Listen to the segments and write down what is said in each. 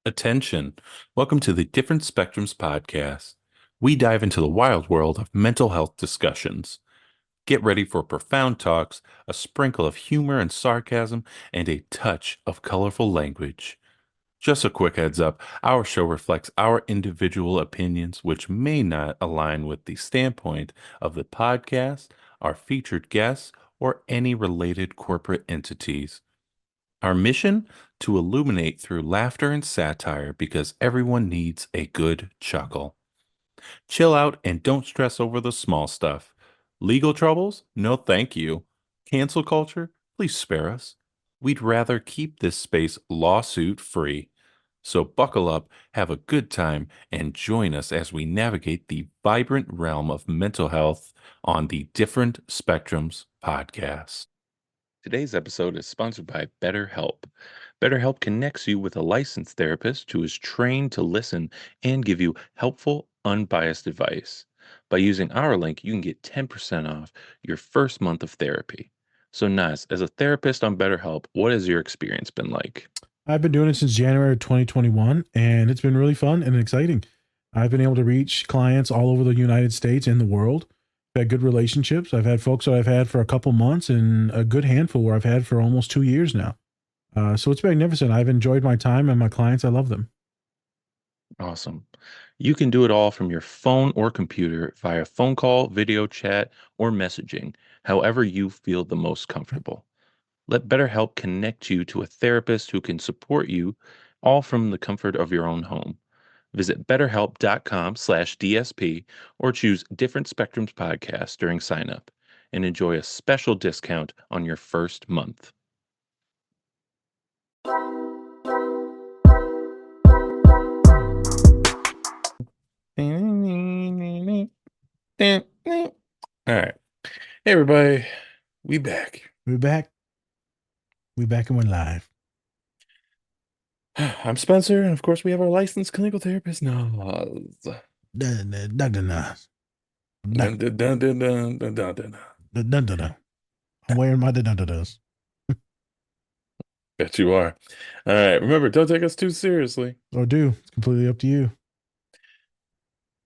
Attention. Welcome to the Different Spectrums podcast. We dive into the wild world of mental health discussions. Get ready for profound talks, a sprinkle of humor and sarcasm, and a touch of colorful language. Just a quick heads up, our show reflects our individual opinions, which may not align with the standpoint of the podcast, our featured guests, or any related corporate entities. Our mission? To illuminate through laughter and satire because everyone needs a good chuckle. Chill out and don't stress over the small stuff. Legal troubles? No, thank you. Cancel culture? Please spare us. We'd rather keep this space lawsuit free. So buckle up, have a good time, and join us as we navigate the vibrant realm of mental health on the Different Spectrums podcast. Today's episode is sponsored by BetterHelp. BetterHelp connects you with a licensed therapist who is trained to listen and give you helpful, unbiased advice. By using our link, you can get 10% off your first month of therapy. So, Naz, as a therapist on BetterHelp, what has your experience been like? I've been doing it since January of 2021, and it's been really fun and exciting. I've been able to reach clients all over the United States and the world. I've had good relationships. I've had folks that I've had for a couple months and a good handful where I've had for almost 2 years now. So it's magnificent. I've enjoyed my time and my clients. I love them. Awesome. You can do it all from your phone or computer via phone call, video chat, or messaging, however you feel the most comfortable. Let BetterHelp connect you to a therapist who can support you all from the comfort of your own home. Visit betterhelp.com/DSP or choose Different Spectrums podcast during sign up and enjoy a special discount on your first month. All right. Hey, everybody. We back. We're back. We're back and we're live. I'm Spencer, and of course, we have our licensed clinical therapist, Nas. Dun, dun, dun, dun, dun. Dun, Dun, dun, dun, dun, dun, dun, dun, dun. dun, dun, dun, dun. I'm wearing my dun, dun, dun, dun. Bet you are. All right. Remember, don't take us too seriously. Or do. It's completely up to you.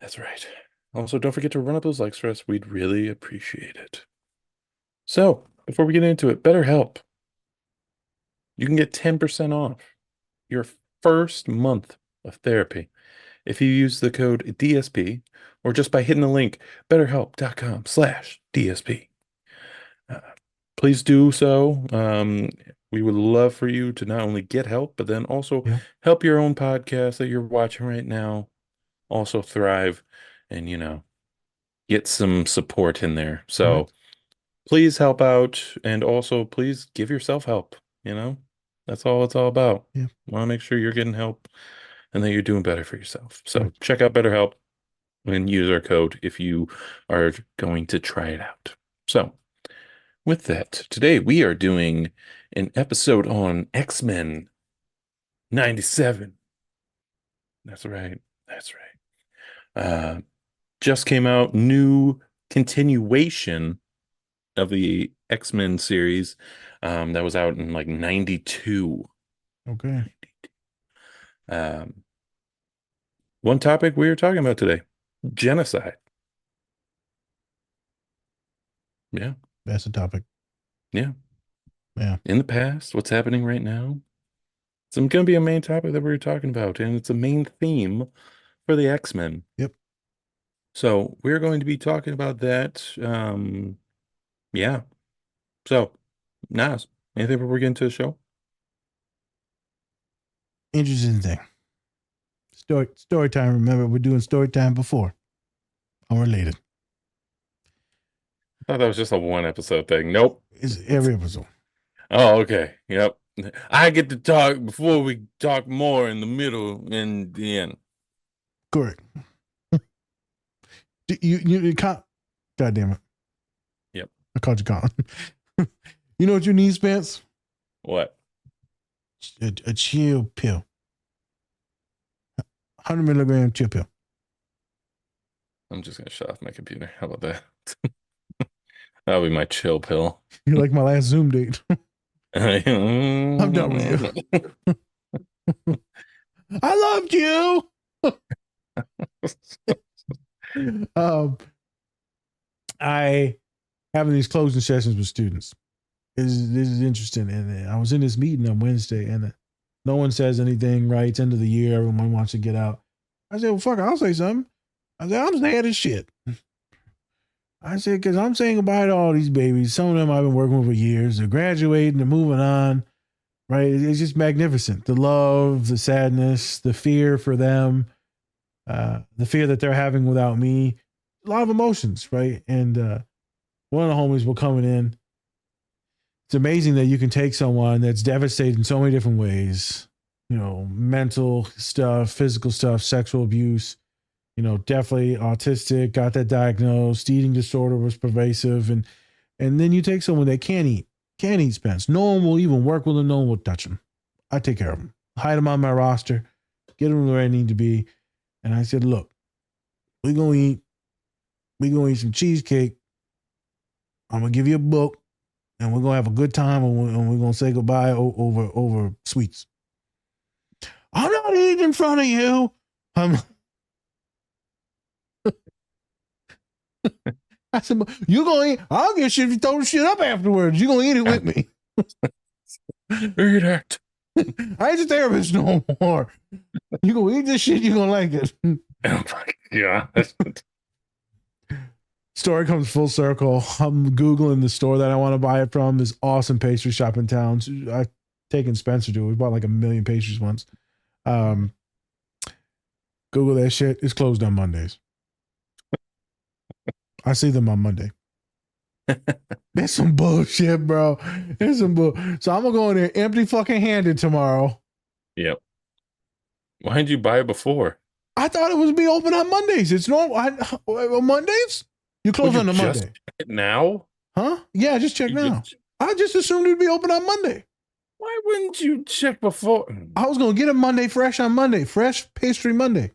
That's right. Also, don't forget to run up those likes for us. We'd really appreciate it. So, before we get into it, BetterHelp. You can get 10% off your first month of therapy if you use the code DSP or just by hitting the link betterhelp.com/DSP. Please do so. We would love for you to not only get help, but then also Yeah. help your own podcast that you're watching right now also thrive and, get some support in there. So Correct. please help out and also please give yourself help. That's all it's all about. Yeah. Want to make sure you're getting help and that you're doing better for yourself. So Correct. check out BetterHelp and use our code if you are going to try it out. So with that, today we are doing an episode on X-Men 97. That's right. That's right. Just came out, new continuation of the X-Men series that was out in like 92. Okay. Um, one topic we were talking about today, genocide. Yeah, That's the topic. yeah. Yeah. In the past, what's happening right now. It's going to be a main topic that we were talking about, and it's a main theme for the X-Men. Yep. So we're going to be talking about that. Yeah. So, Nas, anything before we get into the show? Interesting thing. Story time. Remember, we're doing story time before. Unrelated. I thought that was just a one episode thing. Nope. It's every episode. Oh, okay. Yep. I get to talk before we talk more in the middle and the end. Correct. You can't. God damn it. Yep. I called you Colin. You know what you need, Spence? What? A chill pill. 100 milligram chill pill. I'm just gonna shut off my computer. How about that? That'll be my chill pill. You're like my last Zoom date. I'm done with I'm you. I loved you. I having these closing sessions with students. This is interesting. And I was in this meeting on Wednesday, and no one says anything. Right, it's end of the year. Everyone wants to get out. I said, "Well, fuck, I'll say something." I said, "I'm sad as shit." I said, "Because I'm saying goodbye to all these babies. Some of them I've been working with for years. They're graduating. They're moving on. Right? It's just magnificent. The love, the sadness, the fear for them, the fear that they're having without me. A lot of emotions, right?" And one of the homies were coming in. It's amazing that you can take someone that's devastated in so many different ways, mental stuff, physical stuff, sexual abuse, definitely autistic, got that diagnosed, eating disorder was pervasive. And then you take someone that can't eat Spence. No one will even work with them. No one will touch them. I take care of them, hide them on my roster, get them where I need to be. And I said, look, we're going to eat some cheesecake. I'm going to give you a book. And we're going to have a good time, and we're going to say goodbye over sweets. I'm not eating in front of you. I said, you going to eat? I'll get shit if you throw the shit up afterwards. You're going to eat it with me. Eat it. I ain't a therapist no more. You're going to eat this shit. You're going to like it. Oh my God. Story comes full circle. I'm Googling the store that I want to buy it from. This awesome pastry shop in town. I've taken Spencer to it. We bought like 1 million pastries once. Google that shit. It's closed on Mondays. I see them on Monday. That's some bullshit, bro. It's some bull. So I'm going to go in there empty fucking handed tomorrow. Yep. Why didn't you buy it before? I thought it was be open on Mondays. It's normal. Mondays? You close on the Monday. Now? Huh? Yeah, just check now. I just assumed it'd be open on Monday. Why wouldn't you check before? I was going to get it Monday fresh on Monday. Fresh pastry Monday.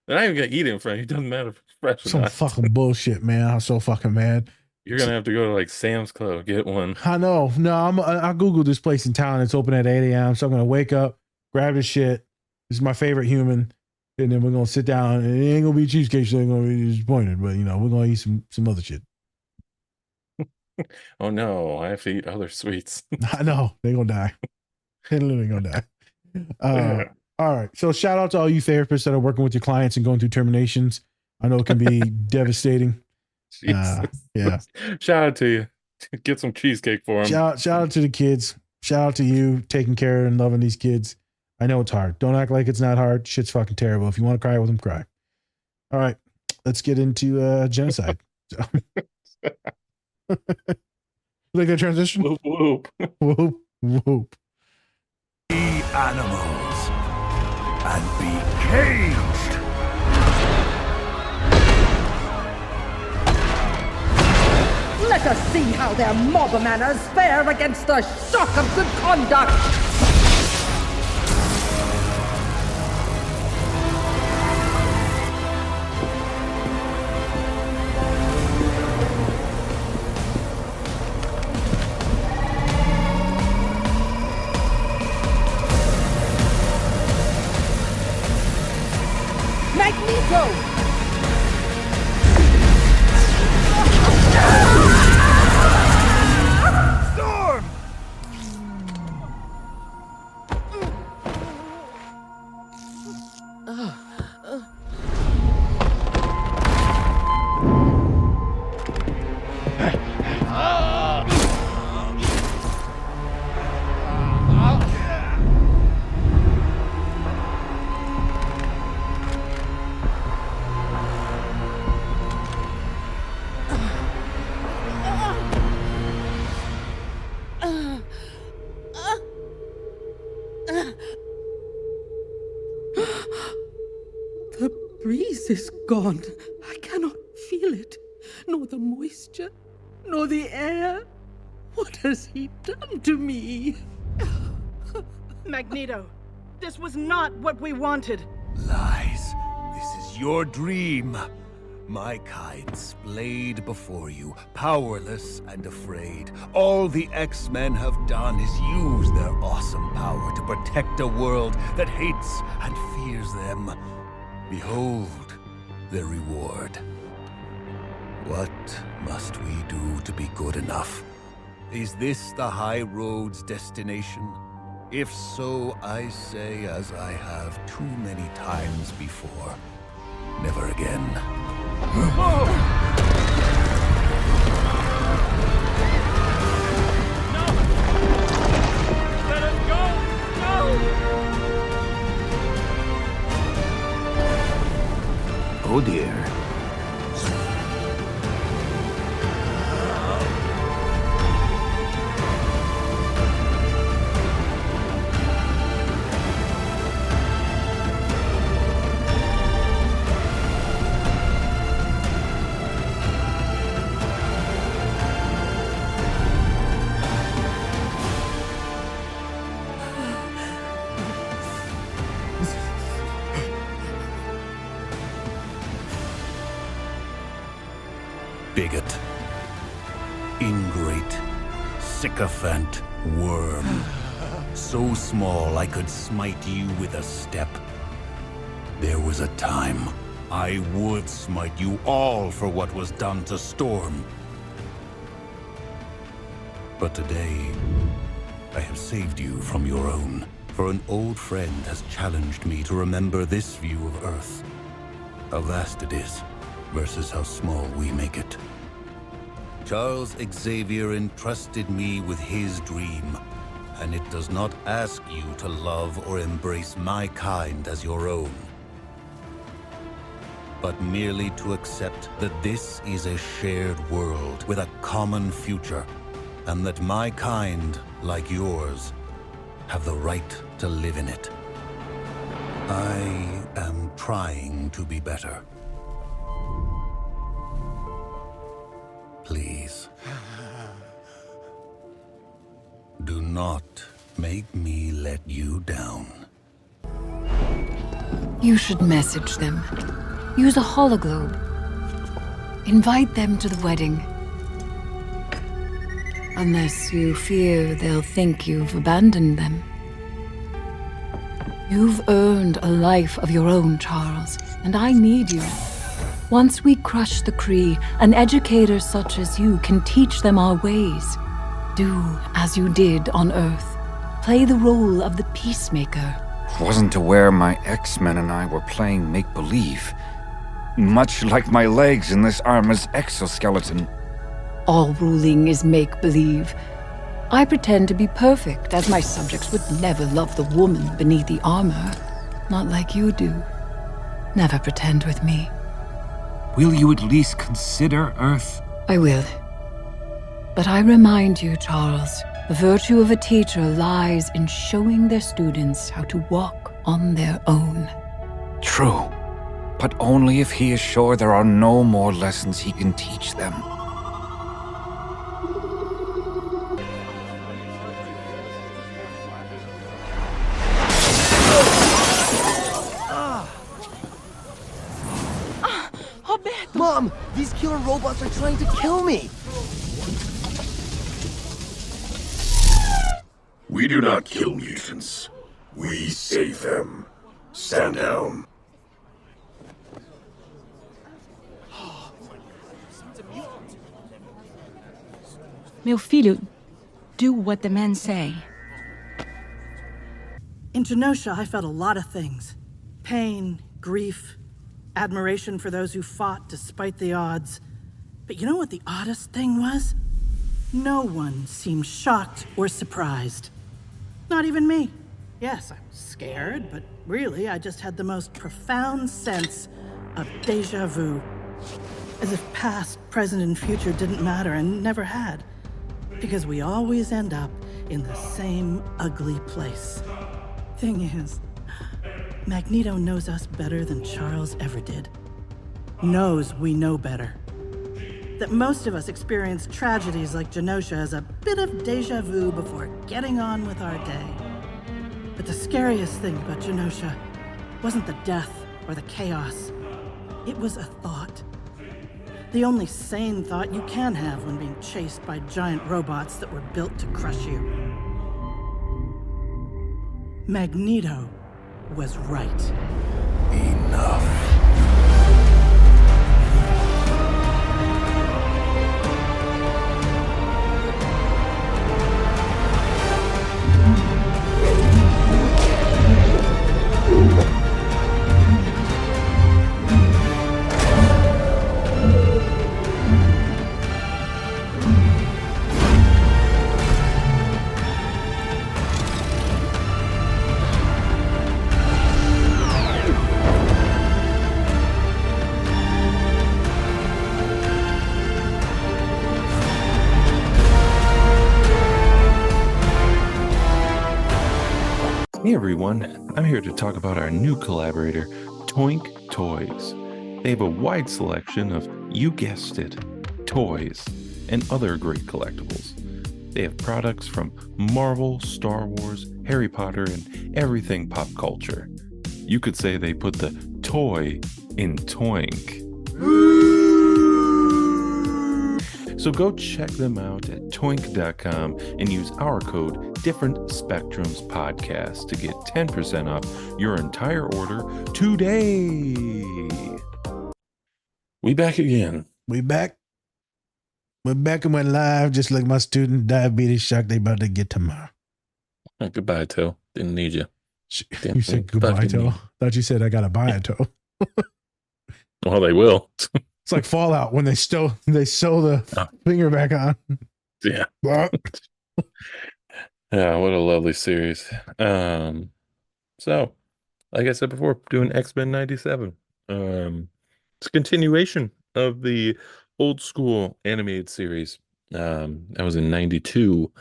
They're not even going to eat it in front of you. It doesn't matter if it's fresh or Some not. fucking bullshit, man. I'm so fucking mad. You're going to have to go to like Sam's Club, get one. I know. No, I Googled this place in town. It's open at 8 a.m. So I'm going to wake up, grab this shit. This is my favorite human. And then we're going to sit down. And it ain't going to be cheesecake. So they're going to be disappointed. But, we're going to eat some other shit. Oh, no. I have to eat other sweets. I know. They're going to die. They're literally going to die. All right. So shout out to all you therapists that are working with your clients and going through terminations. I know it can be devastating. Yeah. Shout out to you. Get some cheesecake for them. Shout out to the kids. Shout out to you taking care and loving these kids. I know it's hard. Don't act like it's not hard. Shit's fucking terrible. If you want to cry with them, cry. All right. Let's get into genocide. Like that transition? Whoop, whoop. Whoop, whoop. Be animals and be caged. Let us see how their mob manners fare against the shock of good conduct. Magneto! Storm! The breeze is gone. I cannot feel it. Nor the moisture, nor the air. What has he done to me? Magneto, this was not what we wanted. Lies. This is your dream. My kind splayed before you, powerless and afraid. All the X-Men have done is use their awesome power to protect a world that hates and fears them. Behold their reward. What must we do to be good enough? Is this the High Road's destination? If so, I say, as I have too many times before, never again. Let us go! No! Oh dear. Bigot, ingrate, sycophant, worm. So small I could smite you with a step. There was a time I would smite you all for what was done to Storm. But today, I have saved you from your own. For an old friend has challenged me to remember this view of Earth. How vast it is, versus how small we make it. Charles Xavier entrusted me with his dream, and it does not ask you to love or embrace my kind as your own, but merely to accept that this is a shared world with a common future, and that my kind, like yours, have the right to live in it. I am trying to be better. Please. Do not make me let you down. You should message them. Use a hologlobe. Invite them to the wedding. Unless you fear they'll think you've abandoned them. You've earned a life of your own, Charles, and I need you. Once we crush the Kree, an educator such as you can teach them our ways. Do as you did on Earth. Play the role of the peacemaker. Wasn't aware my X-Men and I were playing make-believe. Much like my legs in this armor's exoskeleton. All ruling is make-believe. I pretend to be perfect, as my subjects would never love the woman beneath the armor. Not like you do. Never pretend with me. Will you at least consider Earth? I will. But I remind you, Charles, the virtue of a teacher lies in showing their students how to walk on their own. True, but only if he is sure there are no more lessons he can teach them. Mom, these killer robots are trying to kill me! We do not kill mutants. We save them. Stand down. Meu filho, do what the men say. In Genosha, I felt a lot of things. Pain, grief, admiration for those who fought despite the odds. But you know what the oddest thing was? No one seemed shocked or surprised. Not even me. Yes, I was scared, but really I just had the most profound sense of déjà vu. As if past, present, and future didn't matter and never had. Because we always end up in the same ugly place. Thing is, Magneto knows us better than Charles ever did. Knows we know better. That most of us experience tragedies like Genosha as a bit of déjà vu before getting on with our day. But the scariest thing about Genosha wasn't the death or the chaos. It was a thought. The only sane thought you can have when being chased by giant robots that were built to crush you. Magneto was right. Enough. Hey everyone, I'm here to talk about our new collaborator, Toynk Toys. They have a wide selection of, you guessed it, toys and other great collectibles. They have products from Marvel, Star Wars, Harry Potter, and everything pop culture. You could say they put the toy in Toynk. So go check them out at toynk.com and use our code Different Spectrums Podcast to get 10% off your entire order today. We back again. We back. We're back and we're live, just like my student diabetes shock they about to get tomorrow. Goodbye, Toe. Didn't need you. You said goodbye, Toe. Thought you said I gotta buy it, Toe. Well, they will. It's like Fallout when they sew the finger back on. Yeah. Yeah, what a lovely series. So, like I said before, doing X-Men 97. It's a continuation of the old school animated series. That was in 92.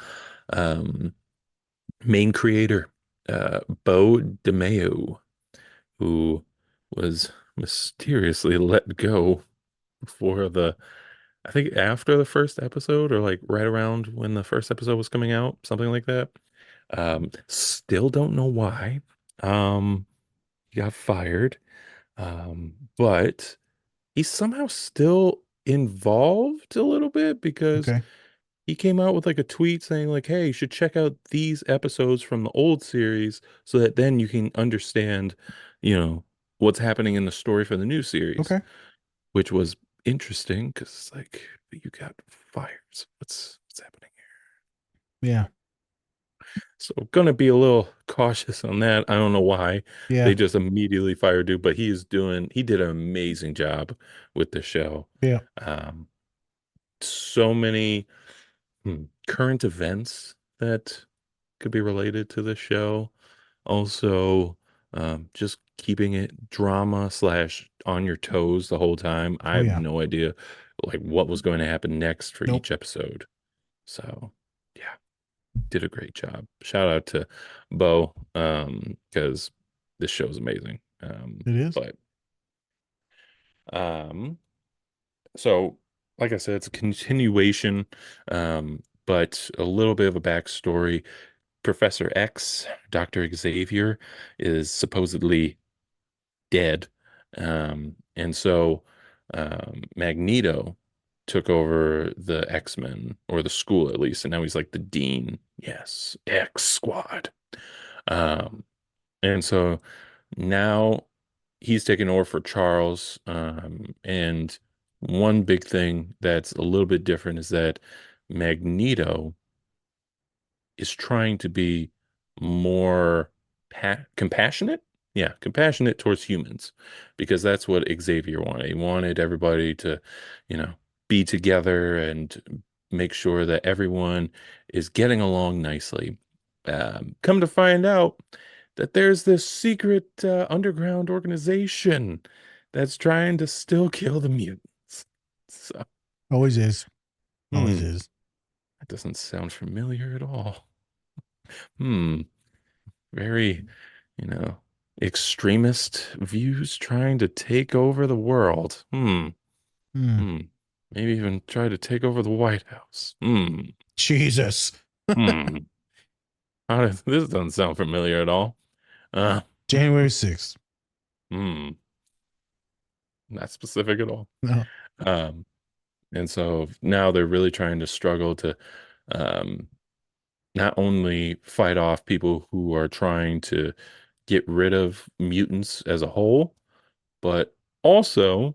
Main creator, Bo DeMeo, who was mysteriously let go for I think after the first episode, or like right around when the first episode was coming out, something like that. Still don't know why. He got fired. But he's somehow still involved a little bit because he came out with like a tweet saying like, hey, you should check out these episodes from the old series so that then you can understand, what's happening in the story for the new series. Okay. Which was interesting because like you got fired. So what's happening here? Yeah. So gonna be a little cautious on that. I don't know why. Yeah. They just immediately fired dude, but he did an amazing job with the show. Yeah. So many current events that could be related to the show. Also, just keeping it drama / on your toes the whole time. I have no idea like what was going to happen next for each episode. So yeah, did a great job. Shout out to Bo, because this show is amazing. It is. So like I said, it's a continuation, but a little bit of a backstory. Professor X, Dr. Xavier, is supposedly dead. And so Magneto took over the X-Men, or the school at least, and now he's like the dean. Yes, X Squad. And so now he's taking over for Charles. And one big thing that's a little bit different is that Magneto is trying to be more compassionate. Yeah, compassionate towards humans, because that's what Xavier wanted. He wanted everybody to, be together and make sure that everyone is getting along nicely. Come to find out that there's this secret underground organization that's trying to still kill the mutants. So, always is. Always is. That doesn't sound familiar at all. Very, extremist views trying to take over the world. Maybe even try to take over the White House. Jesus. This doesn't sound familiar at all. January 6th. Not specific at all. No. And so now they're really trying to struggle to um, not only fight off people who are trying to get rid of mutants as a whole, but also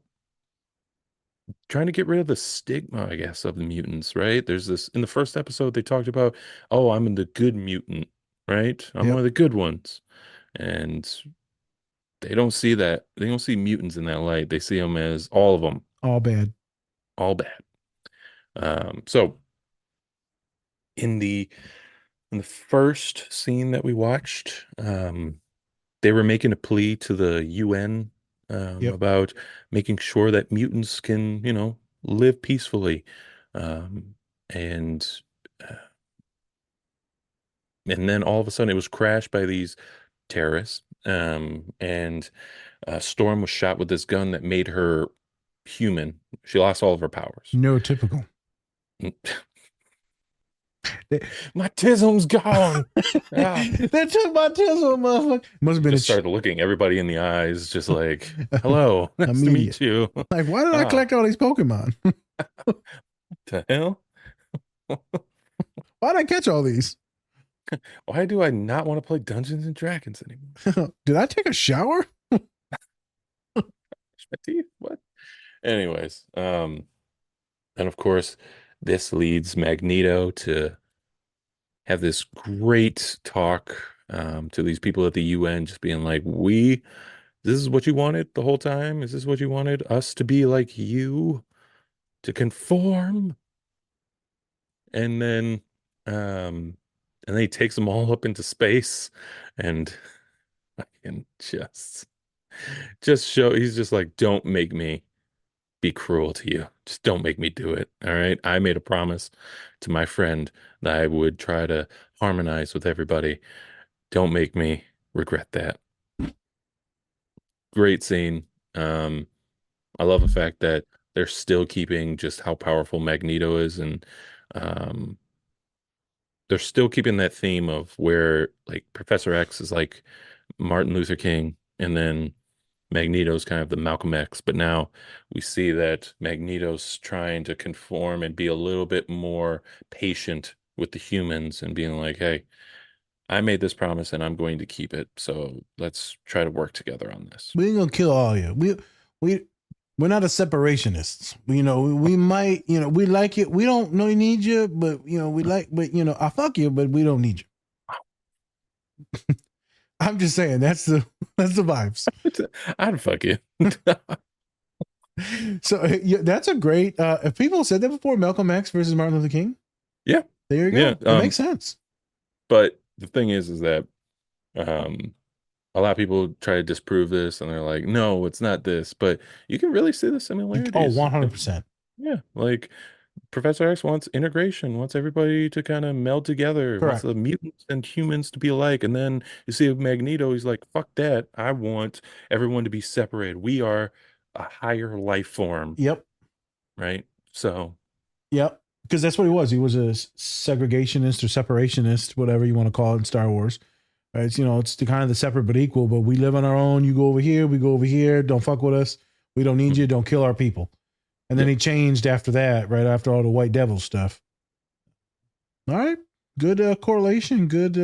trying to get rid of the stigma, I guess, of the mutants, right? There's this in the first episode they talked about, oh, I'm the good mutant, right? I'm one Yep. of the good ones. And they don't see that. They don't see mutants in that light. They see them as all of them, All bad. all bad. So in the first scene that we watched, they were making a plea to the UN Yep. about making sure that mutants can, live peacefully. And uh, and then all of a sudden it was crashed by these terrorists. And Storm was shot with this gun that made her human. She lost all of her powers. Neurotypical. They, My tism's gone. Ah. they took my Tesla, motherfucker. Must have been Just started looking everybody in the eyes, just like, hello, nice to Immediate. meet you. Like, why did I collect all these Pokemon? The hell? Why did I catch all these? Why do I not want to play Dungeons and Dragons anymore? Did I take a shower? My teeth? What? Anyways, and of course, this leads Magneto to have this great talk to these people at the UN, just being like, this is what you wanted the whole time? Is this what you wanted us to be like you? To conform? And then, he takes them all up into space and I can just show, he's just like, don't make me be cruel to you. Just don't make me do it. All right. I made a promise to my friend that I would try to harmonize with everybody. Don't make me regret that. Great scene. I love the fact that they're still keeping just how powerful Magneto is, and um, they're still keeping that theme of where like Professor X is like Martin Luther King, and then Magneto's kind of the Malcolm X, but now we see that Magneto's trying to conform and be a little bit more patient with the humans and being like, hey, I made this promise and I'm going to keep it. So let's try to work together on this. We ain't gonna kill all you. We're not a separationists. We might, we like it. We don't know need you, but we like, but I fuck you, but we don't need you. I'm just saying that's the vibes. I'd fuck you. So yeah, that's a great. If people said that before, Malcolm X versus Martin Luther King. Yeah, there you go. Yeah, it makes sense. But the thing is that a lot of people try to disprove this, and they're like, "No, it's not this." But you can really see the similarities. Oh, 100%. Yeah, like Professor X wants integration, wants everybody to kind of meld together, wants Correct. the mutants and humans to be alike. And then you see Magneto, he's like, fuck that. I want everyone to be separated. We are a higher life form. Yep. Right? So. Yep. Because that's what he was. He was a segregationist or separationist, whatever you want to call it in Star Wars. Right? It's the kind of the separate but equal, but we live on our own. You go over here, we go over here. Don't fuck with us. We don't need you. Don't kill our people. And then he changed after that, right after all the White Devil stuff. All right. Good correlation. Good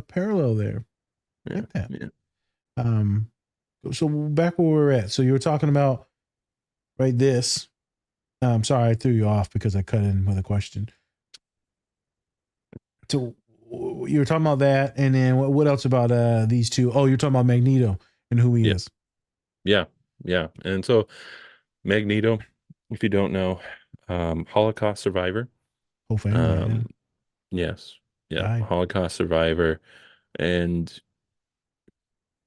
parallel there. Yeah, like that. Yeah. So back where we're at. So you were talking about, right, this. I'm sorry I threw you off because I cut in with a question. So you were talking about that. And then what else about these two? Oh, you're talking about Magneto and who he is. Yeah. Yeah. And so Magneto, if you don't know, Holocaust survivor. Whole family. Yes. Yeah. Died. Holocaust survivor. And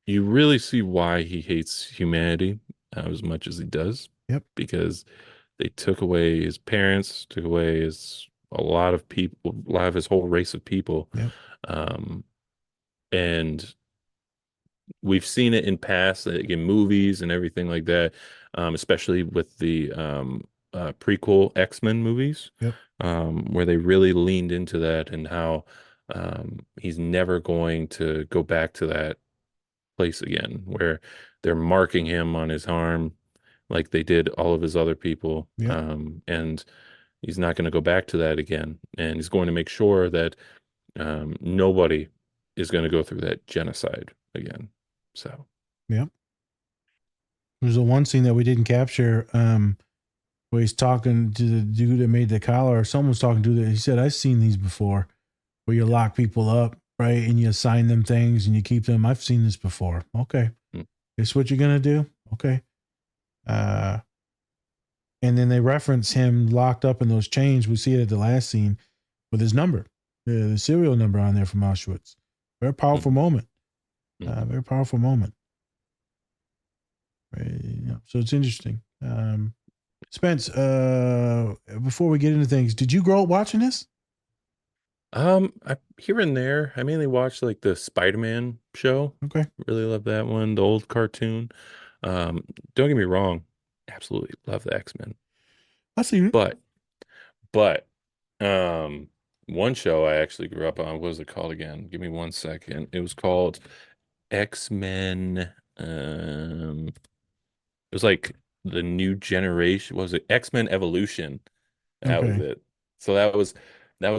you really see why he hates humanity as much as he does. Yep. Because they took away his parents, took away a lot of people, a lot of his whole race of people. Yep. And we've seen it in past, like in movies and everything like that, especially with the prequel X-Men movies, yep. Where they really leaned into that and how he's never going to go back to that place again, where they're marking him on his arm like they did all of his other people. Yep. And he's not going to go back to that again. And he's going to make sure that nobody is going to go through that genocide again. So, Yep. There's a one scene that we didn't capture where he's talking to the dude that made the collar, or someone's talking to the, he said, I've seen these before where you lock people up, right? And you assign them things and you keep them. I've seen this before. Okay. This what you're going to do? Okay. And then they reference him locked up in those chains. We see it at the last scene with his number, the serial number on there from Auschwitz. Very powerful moment. Very powerful moment. Right. Yeah. So it's interesting. Spence, before we get into things, did you grow up watching this? Here and there, I mainly watched like the Spider-Man show. Okay. Really love that one, the old cartoon. Don't get me wrong, absolutely love the X-Men. I see it. But one show I actually grew up on, what was it called again? Give me 1 second. It was called X-Men. It was like the new generation. What was it? X-Men Evolution. That was it. So that was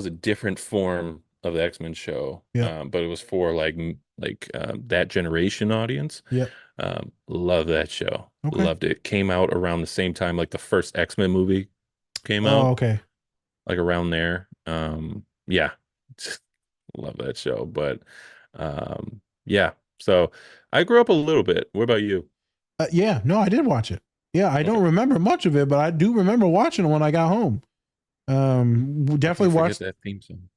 a different form of the X-Men show. Yeah. But it was for like that generation audience. Yeah. Love that show. Okay. Loved it. Came out around the same time like the first X-Men movie came out. Oh, okay. Like around there. Yeah. Just love that show. But yeah. So I grew up a little bit. What about you? Yeah. No, I did watch it. Yeah, I don't remember much of it, but I do remember watching it when I got home. Definitely watched that theme song.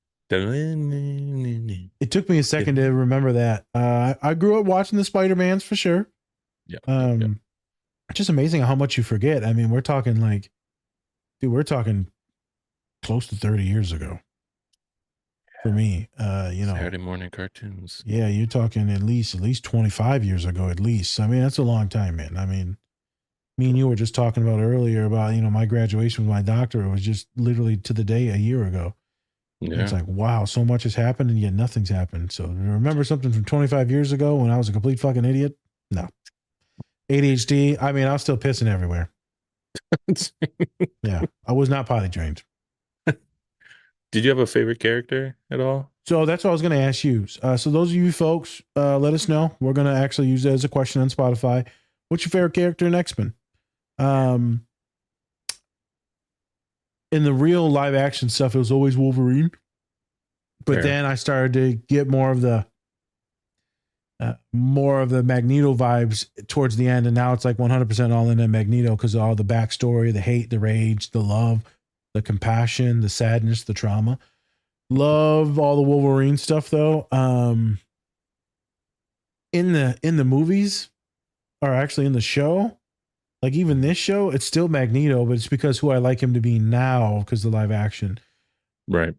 It took me a second to remember that. I grew up watching the Spider-Mans for sure. Yeah. It's just amazing how much you forget. I mean, we're talking close to 30 years ago for me. Saturday morning cartoons. Yeah, you're talking at least 25 years ago, at least. I mean, that's a long time, man. I mean, me and you were just talking about earlier about, my graduation with my doctorate was just literally to the day a year ago. Yeah. It's like, wow, so much has happened and yet nothing's happened. So remember something from 25 years ago when I was a complete fucking idiot? No. ADHD. I mean, I was still pissing everywhere. Yeah. I was not potty trained. Did you have a favorite character at all? So that's what I was going to ask you. So those of you folks, let us know. We're going to actually use that as a question on Spotify. What's your favorite character in X-Men? In the real live action stuff, it was always Wolverine. But then I started to get more of the Magneto vibes towards the end. And now it's like 100% all in on Magneto because of all the backstory, the hate, the rage, the love, the compassion, the sadness, the trauma. Love all the Wolverine stuff though. In the movies, or actually in the show, like even this show, it's still Magneto, but it's because who I like him to be now because the live action. Right.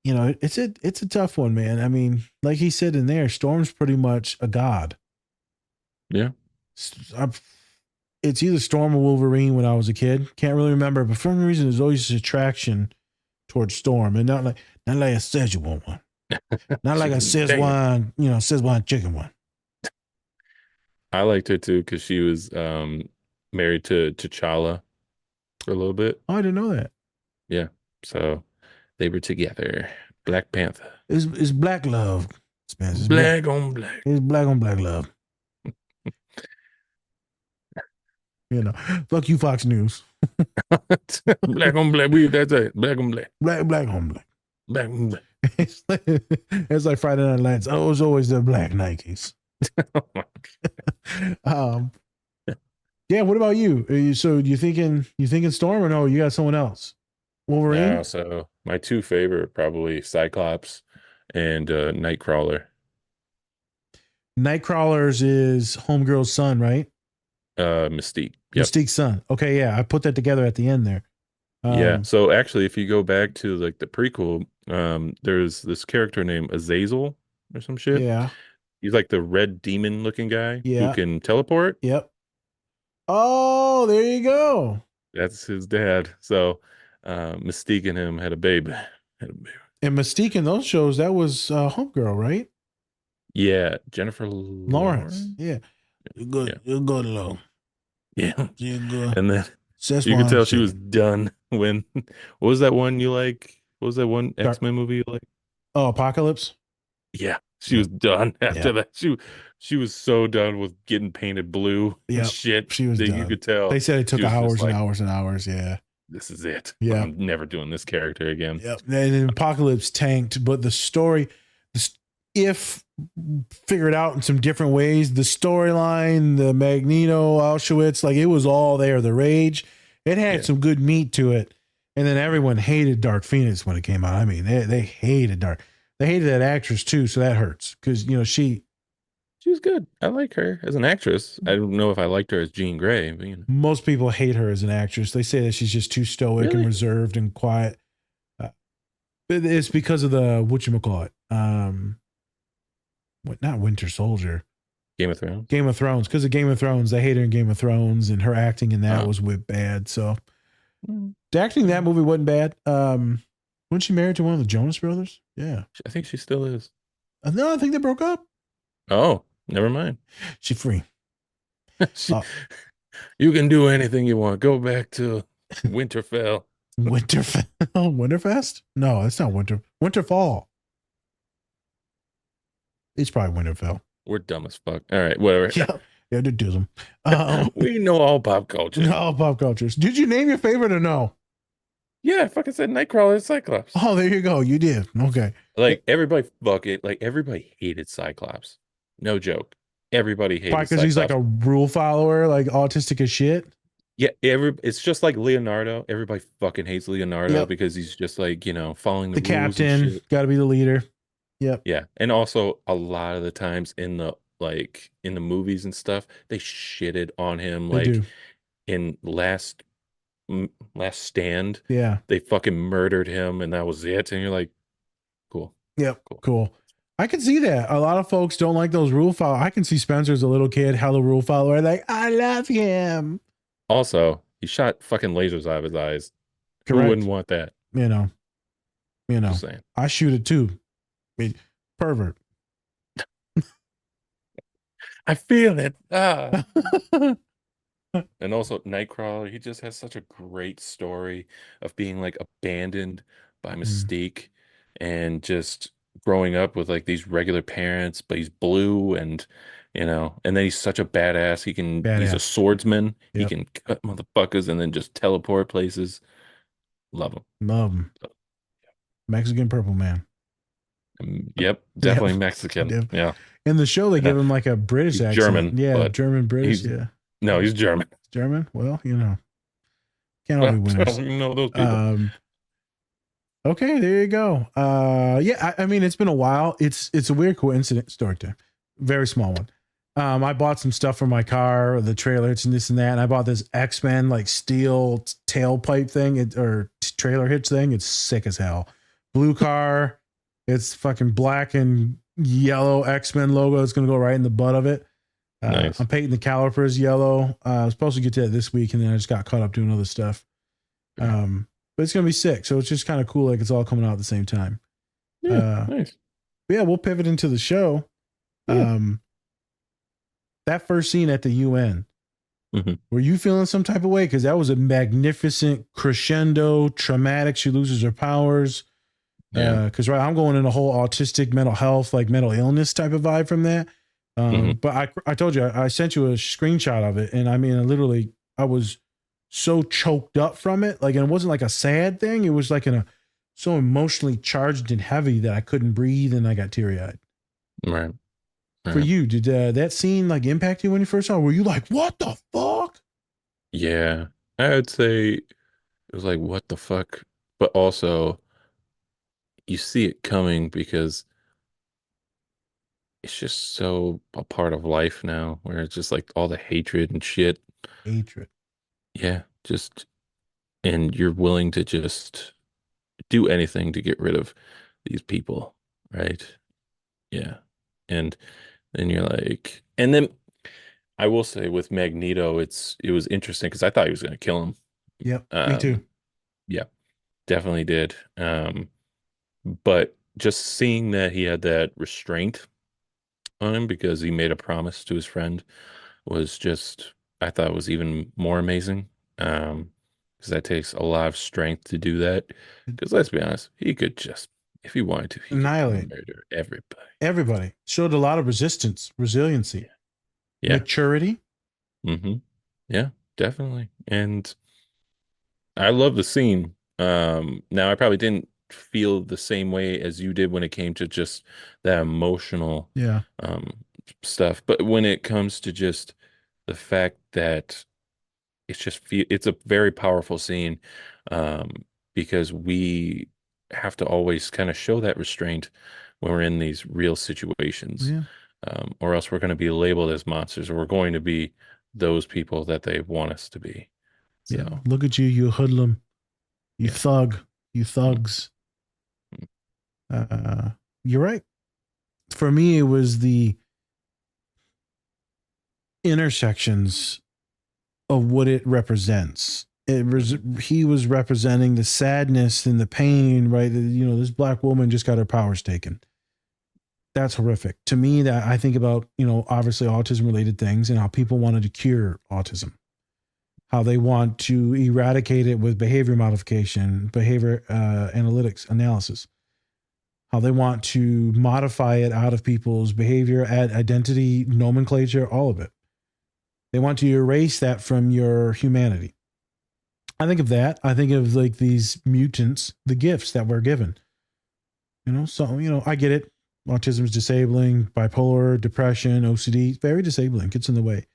It's a tough one, man. I mean, like he said in there, Storm's pretty much a god. Yeah. It's either Storm or Wolverine when I was a kid. Can't really remember, but for some reason, there's always this attraction towards Storm, and not like a Szechuan one, not like a Szechuan chicken one. I liked her too because she was married to T'Challa for a little bit. Oh, I didn't know that. Yeah, so they were together. Black Panther. It's black love. It's black on black. It's black on black love. Fuck you, Fox News. Black on black. That's it. Black on black. Black on black. Black on black. It's like Friday Night Lights. Oh, it was always the black Nikes. Yeah. What about you? So you thinking Storm or no? You got someone else? Wolverine. No, so my two favorite probably Cyclops and Nightcrawler. Nightcrawler's is Homegirl's son, right? Mystique. Yep. Mystique's son. Okay, yeah, I put that together at the end there. Yeah. So actually, if you go back to like the prequel, there's this character named Azazel or some shit. Yeah. He's like the red demon looking guy who can teleport. Yep. Oh, there you go. That's his dad. So Mystique and him had a baby. And Mystique in those shows, that was Homegirl, right? Yeah, Jennifer Lawrence. Yeah. You're good. Yeah. You're good, low. Yeah. You're good. And then you could Szechuan tell she was chicken. done when what was that one you like? What was that one Dark. X-Men movie you like? Oh, Apocalypse. Yeah, she Yep. was done after Yep. that. She was so done with getting painted blue and Yep. shit She was that you done. could tell They said it she took was just hours and like, hours and hours. Yeah. this is it. Yeah. I'm never doing this character again. Yep. And then Apocalypse tanked, but the story, if figured out in some different ways, the storyline, the Magneto, Auschwitz, like it was all there. The rage, it had some good meat to it. And then everyone hated Dark Phoenix when it came out. I mean, they hated Dark. They hated that actress too, so that hurts because she was good. I like her as an actress. I don't know if I liked her as Jean Grey, but most people hate her as an actress. They say that she's just too stoic and Really? reserved and quiet. But it's because of the whatchamacallit. Not Winter Soldier. Game of Thrones. Game of Thrones. Because of Game of Thrones. They hate her in Game of Thrones, and her acting in that was bad. So the acting in that movie wasn't bad. Wasn't she married to one of the Jonas Brothers? Yeah. I think she still is. No, I think they broke up. Oh, never mind. She's free. You can do anything you want. Go back to Winterfell. Winterfell? Winterfest? No, it's not Winterfall. It's probably Winterfell. We're dumb as fuck. All right, whatever. Yeah, they do them. We know all pop culture. All pop cultures. Did you name your favorite or no? Yeah, I fucking said Nightcrawler and Cyclops. Oh, there you go. You did. Okay. Like everybody everybody hated Cyclops. No joke. Everybody hated Probably because Cyclops. he's like a rule follower, like autistic as shit. Yeah, it's just like Leonardo. Everybody fucking hates Leonardo because he's just like, following the rules captain. and shit. Got to be the leader. Yep. Yeah. And also a lot of the times in the movies and stuff, they shitted on him. They do. In Last Stand. Yeah. They fucking murdered him and that was it. And you're like, cool. Yep. Cool. I can see that. A lot of folks don't like those rule followers. I can see Spencer as a little kid, hella rule follower. Like, I love him. Also, he shot fucking lasers out of his eyes. Correct. Who wouldn't want that? Just saying. I shoot it too. Pervert. I feel it. And also Nightcrawler, he just has such a great story of being like abandoned by Mystique and just growing up with like these regular parents, but he's blue and and then he's such a badass. He's a swordsman. Yep. He can cut motherfuckers and then just teleport places. Love him. Love him. Mexican Purple Man. Yep, definitely Mexican. Yep. Yeah. In the show, they give him like a British accent. German. Yeah, German, British. No, he's German. German? Well, can't all be winners. I don't know those people. Okay, there you go. I mean, it's been a while. It's a weird coincidence. Story time. Very small one. I bought some stuff for my car, the trailers and this and that. And I bought this X-Men like steel tailpipe thing or trailer hitch thing. It's sick as hell. Blue car. It's fucking black and yellow X-Men logo. It's going to go right in the butt of it. Nice. I'm painting the calipers yellow. I was supposed to get to that this week, and then I just got caught up doing other stuff. But it's going to be sick. So it's just kind of cool. Like it's all coming out at the same time. Yeah, nice. But yeah, we'll pivot into the show. Yeah. That first scene at the UN, were you feeling some type of way? Because that was a magnificent crescendo, traumatic. She loses her powers. Because I'm going in a whole autistic mental health, like mental illness type of vibe from that. But I told you, I sent you a screenshot of it. And I mean, I was so choked up from it. Like, and it wasn't like a sad thing. It was like so emotionally charged and heavy that I couldn't breathe and I got teary eyed. Right. For you, did that scene like impact you when you first saw it? Were you like, what the fuck? Yeah, I would say it was like, what the fuck? But also, you see it coming because it's just so a part of life now where it's just like all the hatred and shit. Hatred. Yeah, and you're willing to just do anything to get rid of these people, right? Yeah. And then you're like, and then I will say with Magneto, it was interesting because I thought he was going to kill him. Yep, me too. Yeah, definitely did. But just seeing that he had that restraint on him because he made a promise to his friend was just, I thought was even more amazing. Because that takes a lot of strength to do that. Because let's be honest, he could just, if he wanted to, he could Annihilate murder everybody. everybody. Showed a lot of resistance, resiliency, Yeah. maturity. Mm-hmm. Yeah, definitely. And I love the scene. Now I probably didn't feel the same way as you did when it came to just that emotional Yeah. stuff, but when it comes to just the fact that it's a very powerful scene, um, because we have to always kind of show that restraint when we're in these real situations, Yeah. or else we're going to be labeled as monsters, or we're going to be those people that they want us to be. Yeah. So, Look at you, you hoodlum, you yeah. thug, you thugs. You're right. For me, it was the intersections of what it represents. He was representing the sadness and the pain, right? This black woman just got her powers taken. That's horrific. To me, that I think about, obviously autism related things and how people wanted to cure autism, how they want to eradicate it with behavior modification, behavior analytics analysis, how they want to modify it out of people's behavior, identity, nomenclature, all of it. They want to erase that from your humanity. I think of that. I think of like these mutants, the gifts that we're given. I get it. Autism is disabling, bipolar, depression, OCD, very disabling, gets in the way.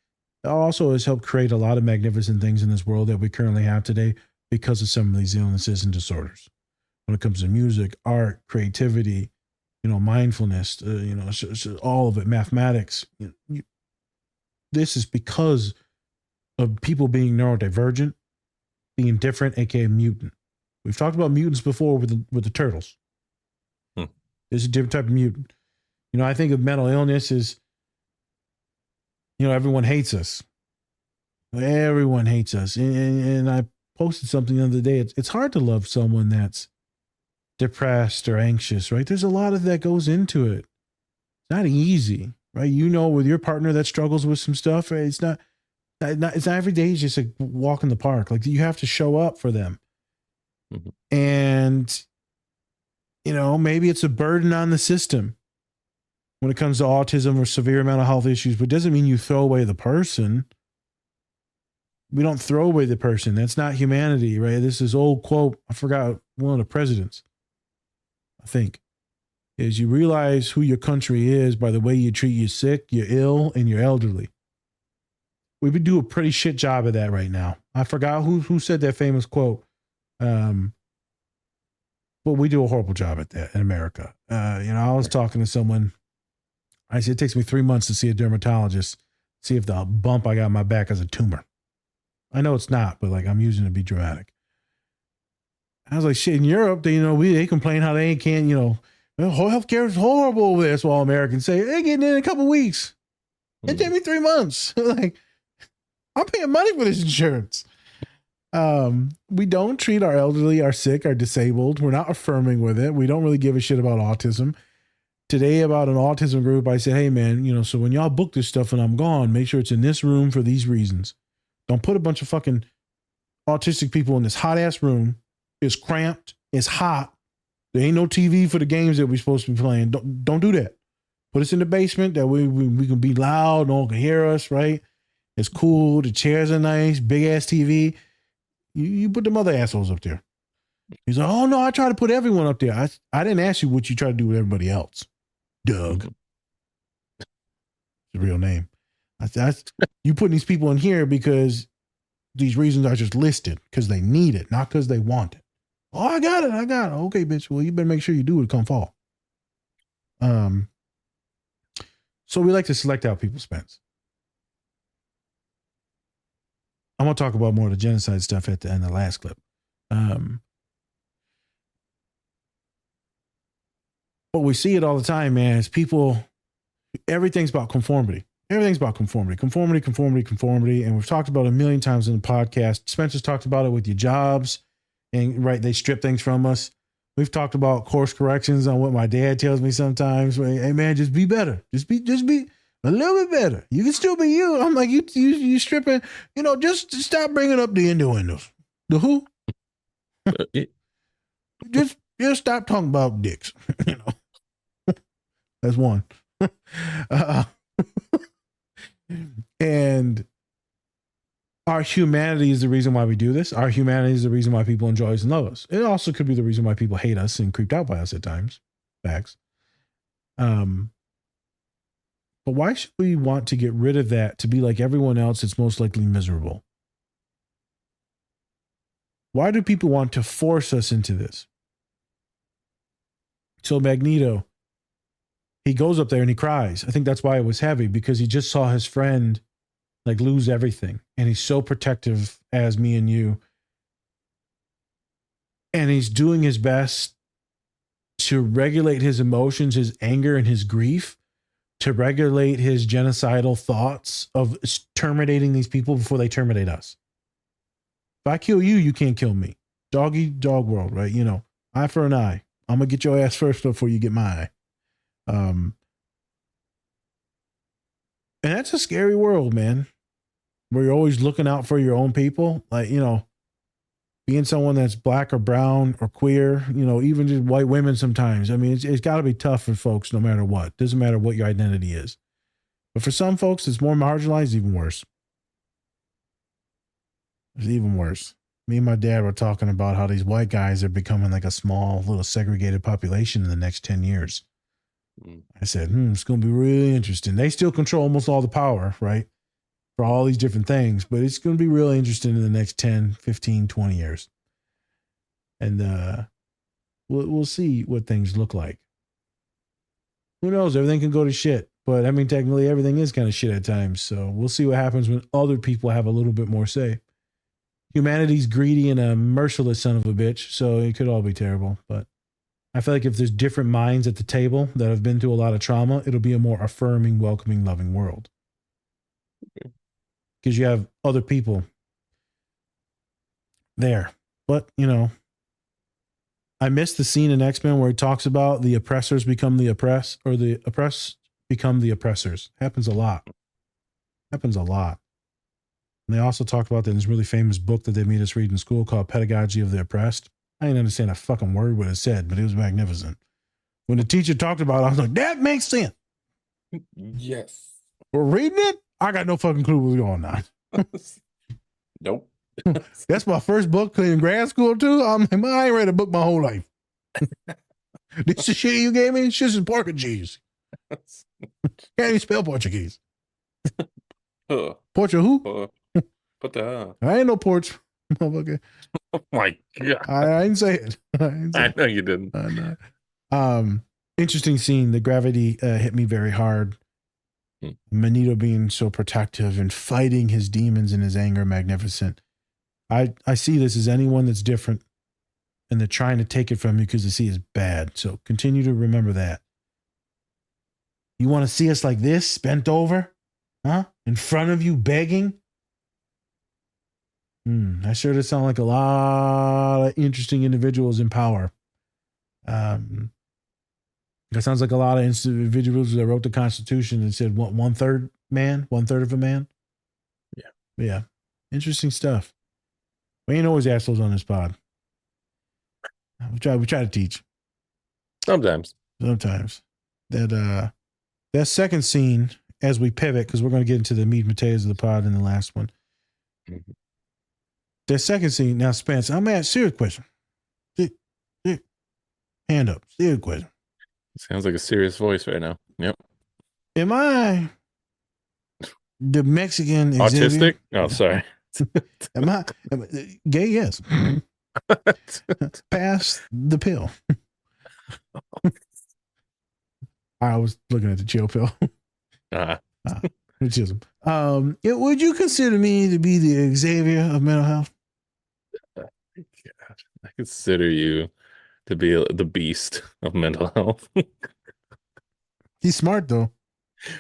It also has helped create a lot of magnificent things in this world that we currently have today because of some of these illnesses and disorders. When it comes to music, art, creativity, mindfulness, all of it, mathematics. This is because of people being neurodivergent, being different, aka mutant. We've talked about mutants before with the turtles. There's a different type of mutant. I think of mental illness as, everyone hates us. Everyone hates us. And I posted something the other day. It's hard to love someone that's depressed or anxious, right? There's a lot of that goes into it. It's not easy, right? With your partner that struggles with some stuff, right? It's not every day. It's just a walk in the park. Like you have to show up for them. Mm-hmm. And, maybe it's a burden on the system when it comes to autism or severe mental health issues, but it doesn't mean you throw away the person. We don't throw away the person. That's not humanity, right? This is old quote. I forgot one of the presidents, I think, is you realize who your country is by the way you treat your sick, your ill, and your elderly. We would do a pretty shit job of that right now. I forgot who said that famous quote. But we do a horrible job at that in America. I was talking to someone. I said, it takes me 3 months to see a dermatologist, see if the bump I got on my back is a tumor. I know it's not, but like I'm using it to be dramatic. I was like, shit, in Europe, they complain how they can't, healthcare is horrible over there. So all Americans say, they're getting it in a couple of weeks. It took me 3 months. Like, I'm paying money for this insurance. We don't treat our elderly, our sick, our disabled. We're not affirming with it. We don't really give a shit about autism. Today about an autism group, I said, hey man, so when y'all book this stuff and I'm gone, make sure it's in this room for these reasons. Don't put a bunch of fucking autistic people in this hot ass room. It's cramped. It's hot. There ain't no TV for the games that we're supposed to be playing. Don't do that. Put us in the basement. That way we can be loud. No one can hear us, right? It's cool. The chairs are nice. Big ass TV. You put them other assholes up there. He's like, oh no, I try to put everyone up there. I didn't ask you what you try to do with everybody else. Doug. It's a real name. You putting these people in here because these reasons are just listed because they need it, not because they want it. Oh, I got it. Okay, bitch. Well, you better make sure you do it come fall. So we like to select out people, Spence. I'm going to talk about more of the genocide stuff at the end of the last clip. But we see it all the time, man. It's people, everything's about conformity. Everything's about conformity. And we've talked about it a million times in the podcast. Spencer's talked about it with your jobs and right, they strip things from us. We've talked about course corrections on what my dad tells me sometimes. Hey man, just be better. Just be A little bit better. You can still be you. I'm like, you stripping, just stop bringing up the innuendos. The who? just stop talking about dicks. That's one. And our humanity is the reason why we do this. Our humanity is the reason why people enjoy us and love us. It also could be the reason why people hate us and creeped out by us at times. Facts. But why should we want to get rid of that to be like everyone else that's most likely miserable? Why do people want to force us into this? So Magneto, he goes up there and he cries. I think that's why it was heavy, because he just saw his friend like lose everything. And he's so protective as me and you. And he's doing his best to regulate his emotions, his anger and his grief, to regulate his genocidal thoughts of terminating these people before they terminate us. If I kill you, you can't kill me. Dog eat dog world, right? Eye for an eye. I'm going to get your ass first before you get my eye. And that's a scary world, man, where you're always looking out for your own people. Like, being someone that's black or brown or queer, even just white women sometimes. I mean, it's got to be tough for folks no matter what. Doesn't matter what your identity is. But for some folks, it's more marginalized, even worse. It's even worse. Me and my dad were talking about how these white guys are becoming like a small, little segregated population in the next 10 years. I said, it's going to be really interesting. They still control almost all the power, right? For all these different things, but it's going to be really interesting in the next 10, 15, 20 years. And we'll see what things look like. Who knows? Everything can go to shit. But I mean, technically everything is kind of shit at times. So we'll see what happens when other people have a little bit more say. Humanity's greedy and a merciless son of a bitch. So it could all be terrible. But I feel like if there's different minds at the table that have been through a lot of trauma, it'll be a more affirming, welcoming, loving world. Because you have other people there. But, I missed the scene in X-Men where he talks about the oppressors become the oppressed, or the oppressed become the oppressors. Happens a lot. And they also talked about that in this really famous book that they made us read in school called Pedagogy of the Oppressed. I didn't understand a fucking word what it said, but it was magnificent. When the teacher talked about it, I was like, that makes sense. Yes. We're reading it? I got no fucking clue what's going on. Nope. That's my first book in grad school, too. I'm like, I ain't read a book my whole life. This the shit you gave me? It's just Portuguese. Can't even spell Portuguese. Portugal who? What the I ain't no porch. Motherfucker. Oh my God. I didn't say it. I know you didn't. I know. Interesting scene. The gravity hit me very hard. Magneto being so protective and fighting his demons and his anger, magnificent. I see this as anyone that's different and they're trying to take it from you because they see it's bad. So continue to remember that. You want to see us like this, bent over? Huh? In front of you, begging? That sure does sound like a lot of interesting individuals in power. That sounds like a lot of individuals that wrote the Constitution and said one third of a man. Yeah. Interesting stuff. We ain't always assholes on this pod. We try to teach. Sometimes. That second scene, as we pivot, because we're going to get into the meat and potatoes of the pod in the last one. Mm-hmm. That second scene, now Spence, I'm at serious question. Hand up, serious question. Sounds like a serious voice right now. Yep. Am I the Mexican autistic? Xavier? Oh, sorry. Am I gay? Yes. Pass the pill. I was looking at the chill pill. Autism. Would you consider me to be the Xavier of mental health? God, I consider you to be the beast of mental health. He's smart, though.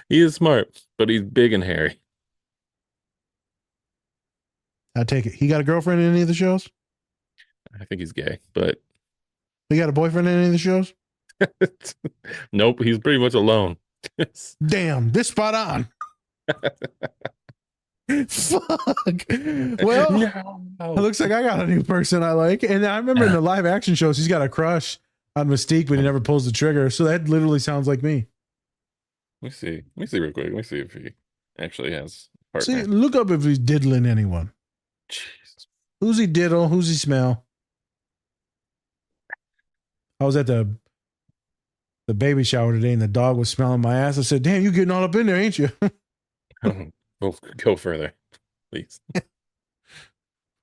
He is smart, but he's big and hairy. I take it. He got a girlfriend in any of the shows? I think he's gay, but... He got a boyfriend in any of the shows? Nope, he's pretty much alone. Damn, this spot on. Fuck. Well, no. It looks like I got a new person I like. And I remember in the live action shows, he's got a crush on Mystique, but he never pulls the trigger. So that literally sounds like me. Let me see. Let me see real quick. Let me see if he actually has a See, partner. look up if he's diddling anyone. Jeez. Who's he diddle? Who's he smell? I was at the baby shower today and the dog was smelling my ass. I said, damn, you getting all up in there, ain't you? Go further, please.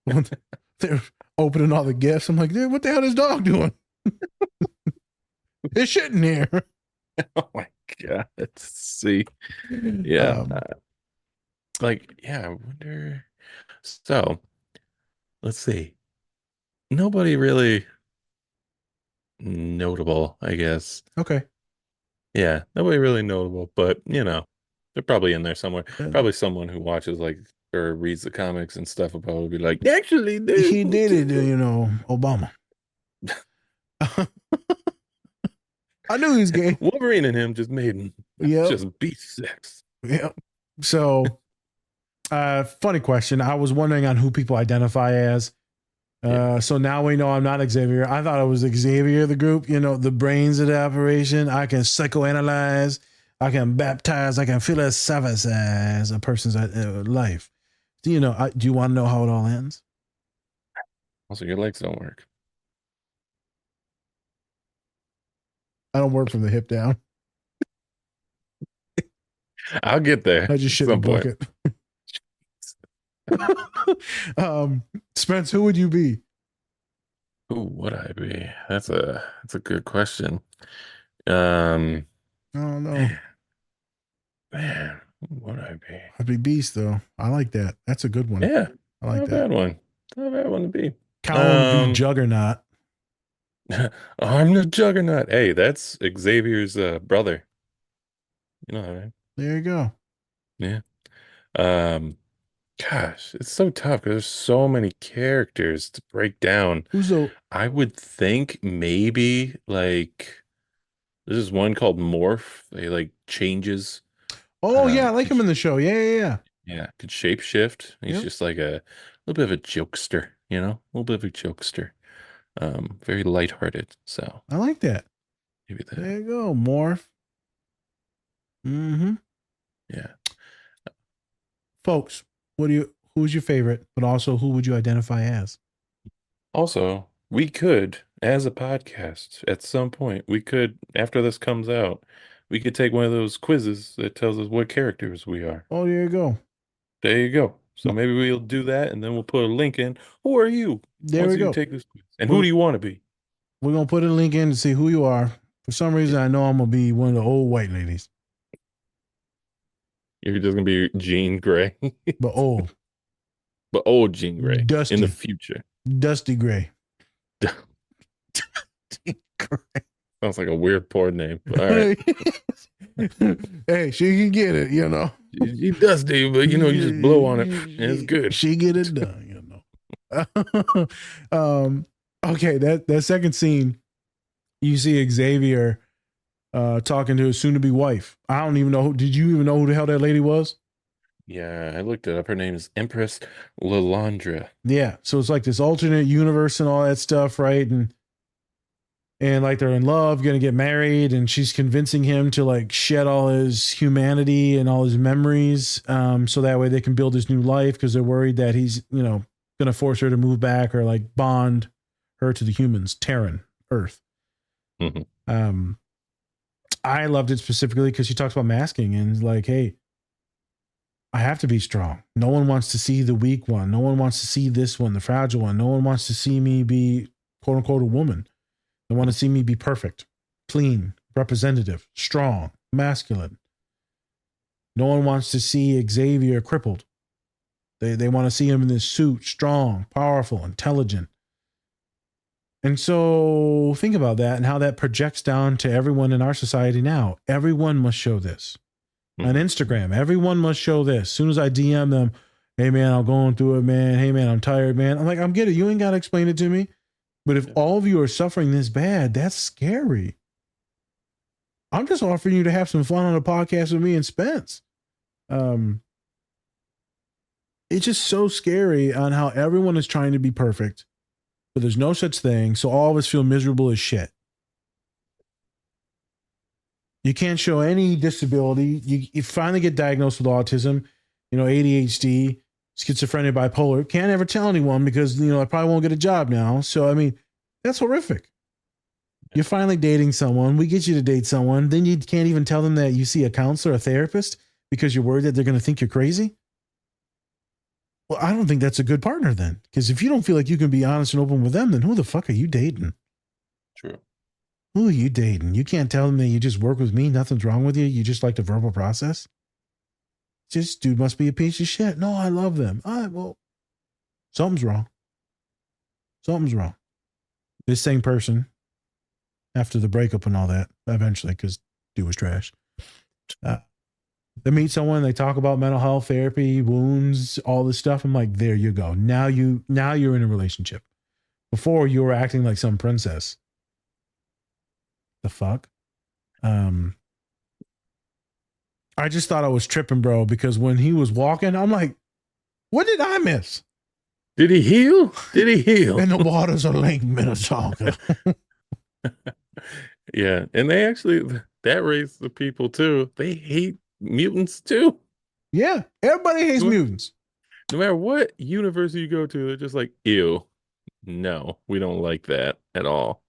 They're opening all the gifts. I'm like, dude, what the hell is dog doing? It's shitting here. Oh my God. Let's see. Yeah. I wonder. So let's see. Nobody really notable, I guess. Okay. Yeah, nobody really notable, but they're probably in there somewhere. Probably someone who watches or reads the comics and stuff will probably be like, actually, he did it, Obama. I knew he was gay. Wolverine and him just made just beast sex. Yeah. So, funny question. I was wondering on who people identify as. So now we know I'm not Xavier. I thought it was Xavier, the group, the brains of the operation. I can psychoanalyze, I can baptize, I can philosophize a person's life. Do you want to know how it all ends? Also, your legs don't work. I don't work from the hip down. I'll get there. I just shit in the bucket. Spence, who would you be? Who would I be? That's a good question. I don't know. Man, who would I be? I'd be Beast, though. I like that. That's a good one. Yeah, I like not that. Bad one. Not a bad one to be. Cowan would be Juggernaut. I'm the Juggernaut. Hey, that's Xavier's brother. You know what I mean? There you go. Yeah. Gosh, it's so tough because there's so many characters to break down. I would think maybe there's this one called Morph. He changes. Oh yeah, I like him in the show. Yeah. Yeah, could shapeshift. He's just like a little bit of a jokester, a little bit of a jokester. Very lighthearted. So I like that. Maybe that. There you go, Morph. Mm-hmm. Yeah. Folks, who's your favorite, but also who would you identify as? Also, we could, as a podcast, at some point, after this comes out, we could take one of those quizzes that tells us what characters we are. Oh, there you go. There you go. So maybe we'll do that, and then we'll put a link in. Who are you? There we go. Take this quiz. And who do you want to be? We're going to put a link in to see who you are. For some reason, I know I'm going to be one of the old white ladies. You're just going to be Jean Grey. But old. But old Jean Grey. Dusty. In the future. Dusty Grey. Sounds like a weird porn name. But all right. Hey, she can get it, She dusty, but you just blow on it. And it's good. She get it done, Okay, that second scene, you see Xavier talking to his soon-to-be wife. I don't even know. Did you even know who the hell that lady was? Yeah, I looked it up. Her name is Empress Lalandra. Yeah, so it's like this alternate universe and all that stuff, right? And like they're in love, going to get married, and she's convincing him to shed all his humanity and all his memories, so that way they can build his new life, because they're worried that he's going to force her to move back or bond her to the humans, Terran, Earth. Mm-hmm. I loved it specifically because she talks about masking and hey, I have to be strong. No one wants to see the weak one. No one wants to see this one, the fragile one. No one wants to see me be quote unquote a woman. They want to see me be perfect, clean, representative, strong, masculine. No one wants to see Xavier crippled. They want to see him in this suit, strong, powerful, intelligent. And so think about that and how that projects down to everyone in our society now. Everyone must show this. On Instagram, everyone must show this. As soon as I DM them, hey man, I'm going through it, man. Hey man, I'm tired, man. I'm like, I'm getting it. You ain't got to explain it to me. But if all of you are suffering this bad, that's scary. I'm just offering you to have some fun on a podcast with me and Spence. It's just so scary on how everyone is trying to be perfect, but there's no such thing. So all of us feel miserable as shit. You can't show any disability. You finally get diagnosed with autism, ADHD, schizophrenia, bipolar. Can't ever tell anyone because, I probably won't get a job now. So, I mean, that's horrific. You're finally dating someone. We get you to date someone. Then you can't even tell them that you see a counselor, a therapist, because you're worried that they're going to think you're crazy. Well, I don't think that's a good partner then. Because if you don't feel like you can be honest and open with them, then who the fuck are you dating? True. Who are you dating? You can't tell them that you just work with me. Nothing's wrong with you. You just like the verbal process. Just dude must be a piece of shit. No, I love them. All right, well, something's wrong. Something's wrong. This same person, after the breakup and all that, eventually, because dude was trash. They meet someone, they talk about mental health, therapy, wounds, all this stuff. I'm like, there you go. Now you're in a relationship. Before you were acting like some princess. The fuck? I just thought I was tripping, bro, because when he was walking, I'm like, what did I miss? Did he heal? Did he heal? And the waters of Lake Minnetonka. Yeah. And they actually, that race of people too, they hate mutants too. Yeah. Everybody hates mutants. No matter what university you go to, they're just like, ew. No, we don't like that at all.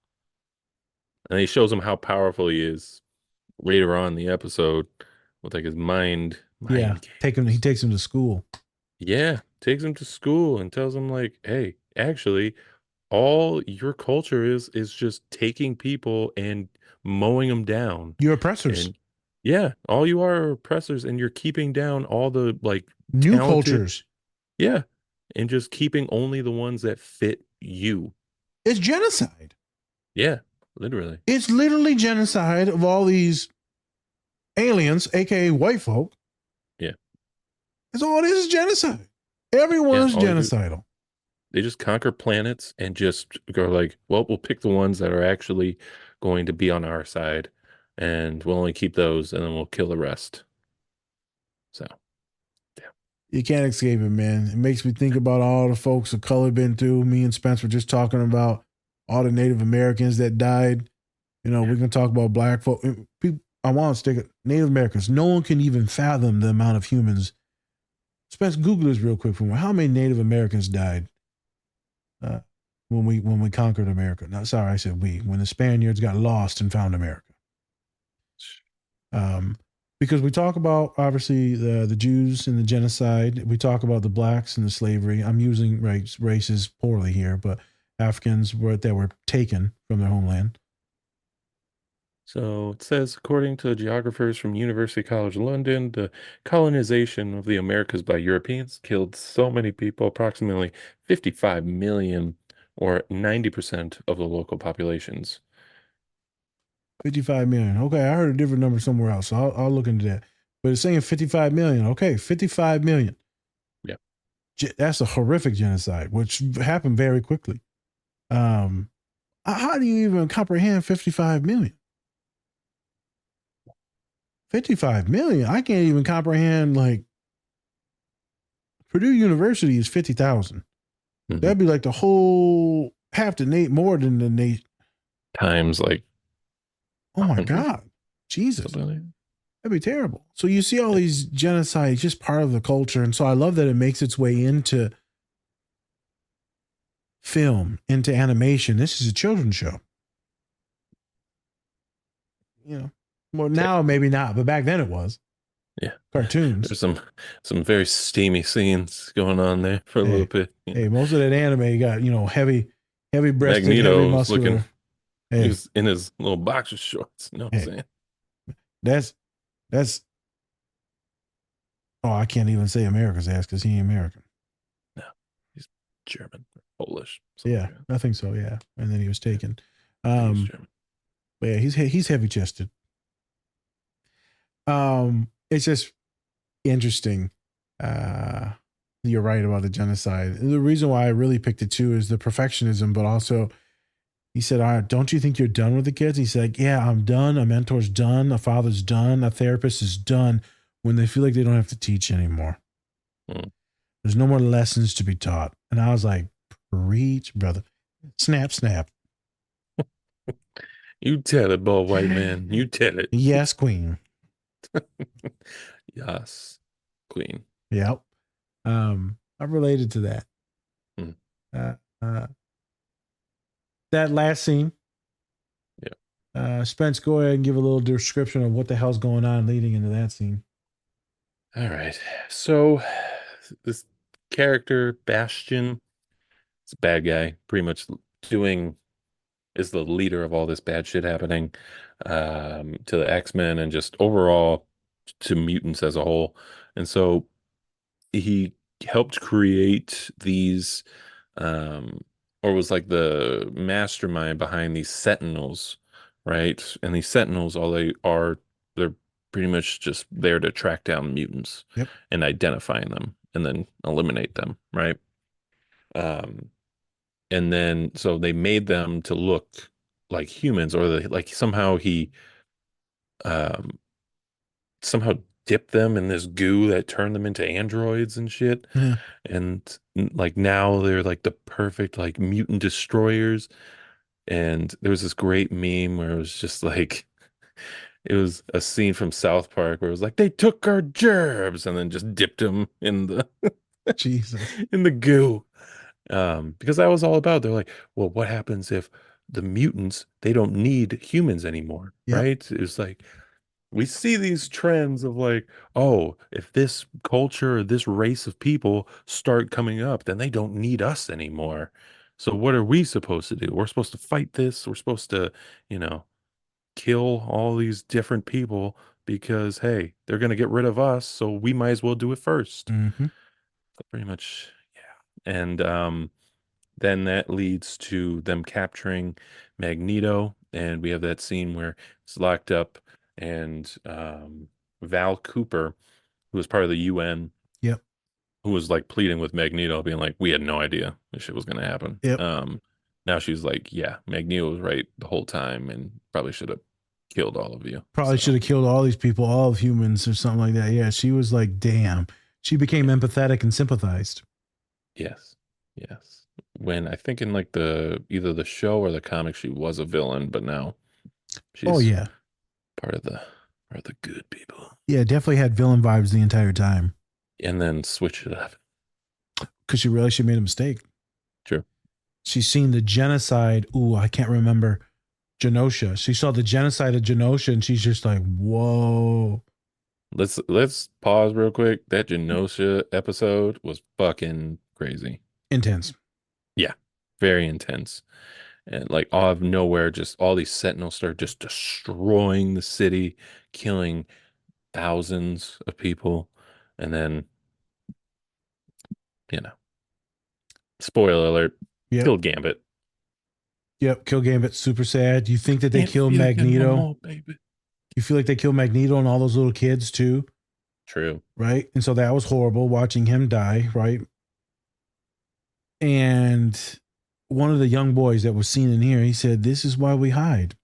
And he shows him how powerful he is later on in the episode with like his mind Yeah. He takes him to school. Yeah. Takes him to school and tells him like, hey, actually, all your culture is just taking people and mowing them down. You're oppressors. And yeah, all you are oppressors, and you're keeping down all the like new talented, cultures. Yeah. And just keeping only the ones that fit you. It's genocide. Yeah, literally. It's literally genocide of all these aliens, aka white folk. Yeah. That's all it is genocide. Everyone is genocidal. They just conquer planets and just go like, well, we'll pick the ones that are actually going to be on our side, and we'll only keep those, and then we'll kill the rest. So, yeah. You can't escape it, man. It makes me think about all the folks of color been through. Me and Spence were just talking about all the Native Americans that died. We're going to talk about black folk. I want to stick it. Native Americans. No one can even fathom the amount of humans. Spence, Google this real quick for me. How many Native Americans died when we conquered America? No, sorry, I said we. When the Spaniards got lost and found America. Because we talk about, obviously, the Jews and the genocide. We talk about the blacks and the slavery. I'm using races poorly here, but Africans that were taken from their homeland. So it says, according to geographers from University College London, the colonization of the Americas by Europeans killed so many people, approximately 55 million, or 90% of the local populations. 55 million. Okay, I heard a different number somewhere else, so I'll look into that. But it's saying 55 million. Okay, 55 million. Yeah. That's a horrific genocide, which happened very quickly. How do you even comprehend 55 million? 55 million? I can't even comprehend, like, Purdue University is 50,000. Mm-hmm. That'd be like the whole, half the more than the nation. Times like, oh my God. Jesus. That'd be terrible. So you see all these genocides, just part of the culture. And so I love that it makes its way into film, into animation. This is a children's show. Well, now maybe not, but back then it was. Yeah. Cartoons. There's some very steamy scenes going on there for a little bit. Hey, most of that anime got, heavy breasted, Magneto heavy muscular. looking, he was in his little boxer shorts. You know what I'm saying? That's I can't even say America's ass because he ain't American. No, he's German or Polish. Yeah, I think so. Yeah, and then he was taken. But yeah, he's heavy chested. It's just interesting. You're right about the genocide. And the reason why I really picked it too is the perfectionism, but also, He said, "All right, don't you think you're done with the kids?" He said, "Yeah, I'm done. A mentor's done. A father's done. A therapist is done when they feel like they don't have to teach anymore. Mm. There's no more lessons to be taught." And I was like, preach, brother. Snap, snap. You tell it, boy, white man. You tell it. Yes, queen. Yes, queen. Yep. I related to that. Mm. Uh, uh, that last scene. Yeah. Spence, go ahead and give a little description of what the hell's going on leading into that scene. All right. So this character, Bastion, it's a bad guy, pretty much is the leader of all this bad shit happening to the X-Men and just overall to mutants as a whole. And so he helped create these or was like the mastermind behind these sentinels, right? And these sentinels, they're pretty much just there to track down mutants Yep. and identifying them and then eliminate them, right? Um, and then so they made them to look like humans, or like um, somehow dipped them in this goo that turned them into androids and shit. Yeah. And like now they're like the perfect like mutant destroyers. And there was this great meme where it was just like it was a scene from South Park where it was like they took our gerbs and then just dipped them in the Jesus. in the goo. Because that was all about. They're like, well, what happens if the mutants they don't need humans anymore, Yep. right? It's like we see these trends of like, oh, if this culture or this race of people start coming up, then they don't need us anymore. So what are we supposed to do? We're supposed to fight this. We're supposed to, you know, kill all these different people because hey, they're gonna get rid of us, so we might as well do it first. Mm-hmm. So pretty much, yeah. And then that leads to them capturing Magneto, and we have that scene where it's locked up, and Val Cooper, who was part of the UN, Yep. who was like pleading with Magneto, being like, "We had no idea this shit was going to happen." Yep. Now she's like, "Yeah, Magneto was right the whole time, and probably should have killed all of you." Probably should have killed all these people, all of humans, or something like that. Yeah, she was like, damn. She became empathetic and sympathized. Yes, yes. When I think in like either the show or the comic, she was a villain, but now she's yeah, part of the good people. Yeah, definitely had villain vibes the entire time. And then switch it up. Because she realized she made a mistake. True. She's seen the genocide. Ooh, I can't remember. Genosha. She saw the genocide of Genosha and she's just like, whoa. Let's pause real quick. That Genosha episode was fucking crazy. Intense. Yeah. Very intense. And like out of nowhere, just all these sentinels start just destroying the city, killing thousands of people. And then, you know, spoiler alert, kill Gambit. Yep, kill Gambit. Super sad. You think that they killed Magneto? More, baby. You feel like they killed Magneto and all those little kids too? True. Right? And so that was horrible watching him die, right? And one of the young boys that was seen in here, he said, this is why we hide.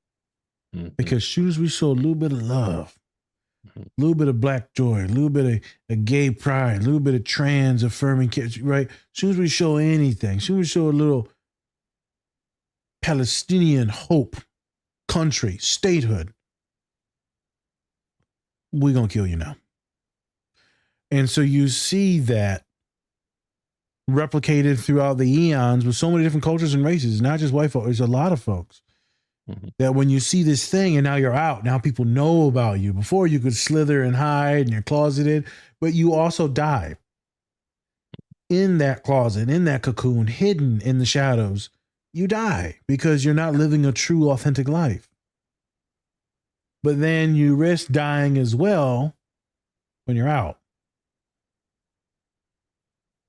Mm-hmm. Because as soon as we show a little bit of love, a little bit of black joy, a little bit of gay pride, a little bit of trans affirming kids, right? As soon as we show anything, as soon as we show a little Palestinian hope, country, statehood, we're going to kill you now. And so you see that replicated throughout the eons with so many different cultures and races, not just white folks. There's a lot of folks that when you see this thing and now you're out, now people know about you. Before you could slither and hide and you're closeted, but you also die in that closet, in that cocoon, hidden in the shadows. You die because you're not living a true, authentic life. But then you risk dying as well when you're out.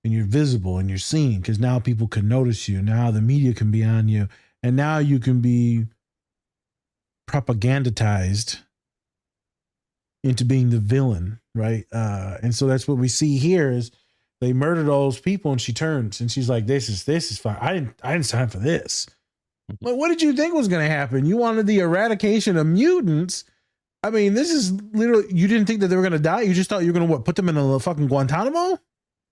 And you're visible and you're seen because now people can notice you. Now the media can be on you. And now you can be propagandized into being the villain, right? And so that's what we see here is they murdered all those people and she turns and she's like, this is fine. I didn't sign for this. Like, what did you think was going to happen? You wanted the eradication of mutants. I mean, this is literally, you didn't think that they were going to die. You just thought you were going to put them in a fucking Guantanamo?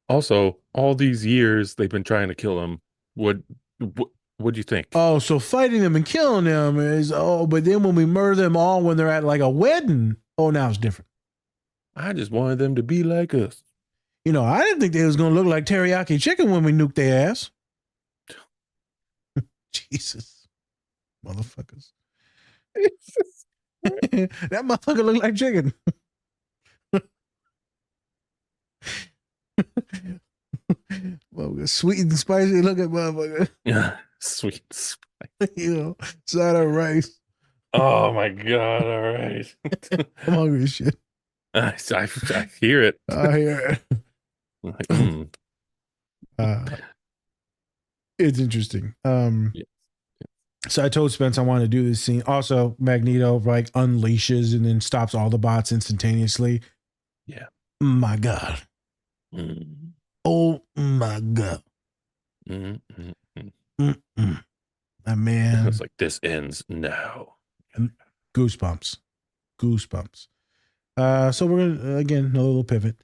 Also, all these years they've been trying to kill him. What do you think? Oh, so fighting them and killing them is, but then when we murder them all when they're at like a wedding, now it's different. I just wanted them to be like us. You know, I didn't think they was going to look like teriyaki chicken when we nuked their ass. Jesus. Motherfuckers. That motherfucker looked like chicken. Well, sweet and spicy looking motherfucker. Yeah, sweet and spicy. You know, side of rice. Oh my God, all right. I'm hungry as shit. I hear it. I hear it. It's interesting. Yeah. So I told Spence I wanted to do this scene. Also, Magneto like unleashes and then stops all the bots instantaneously. Yeah. My God. Oh my God. My man. It's like this ends now. Goosebumps. So we're gonna again another little pivot.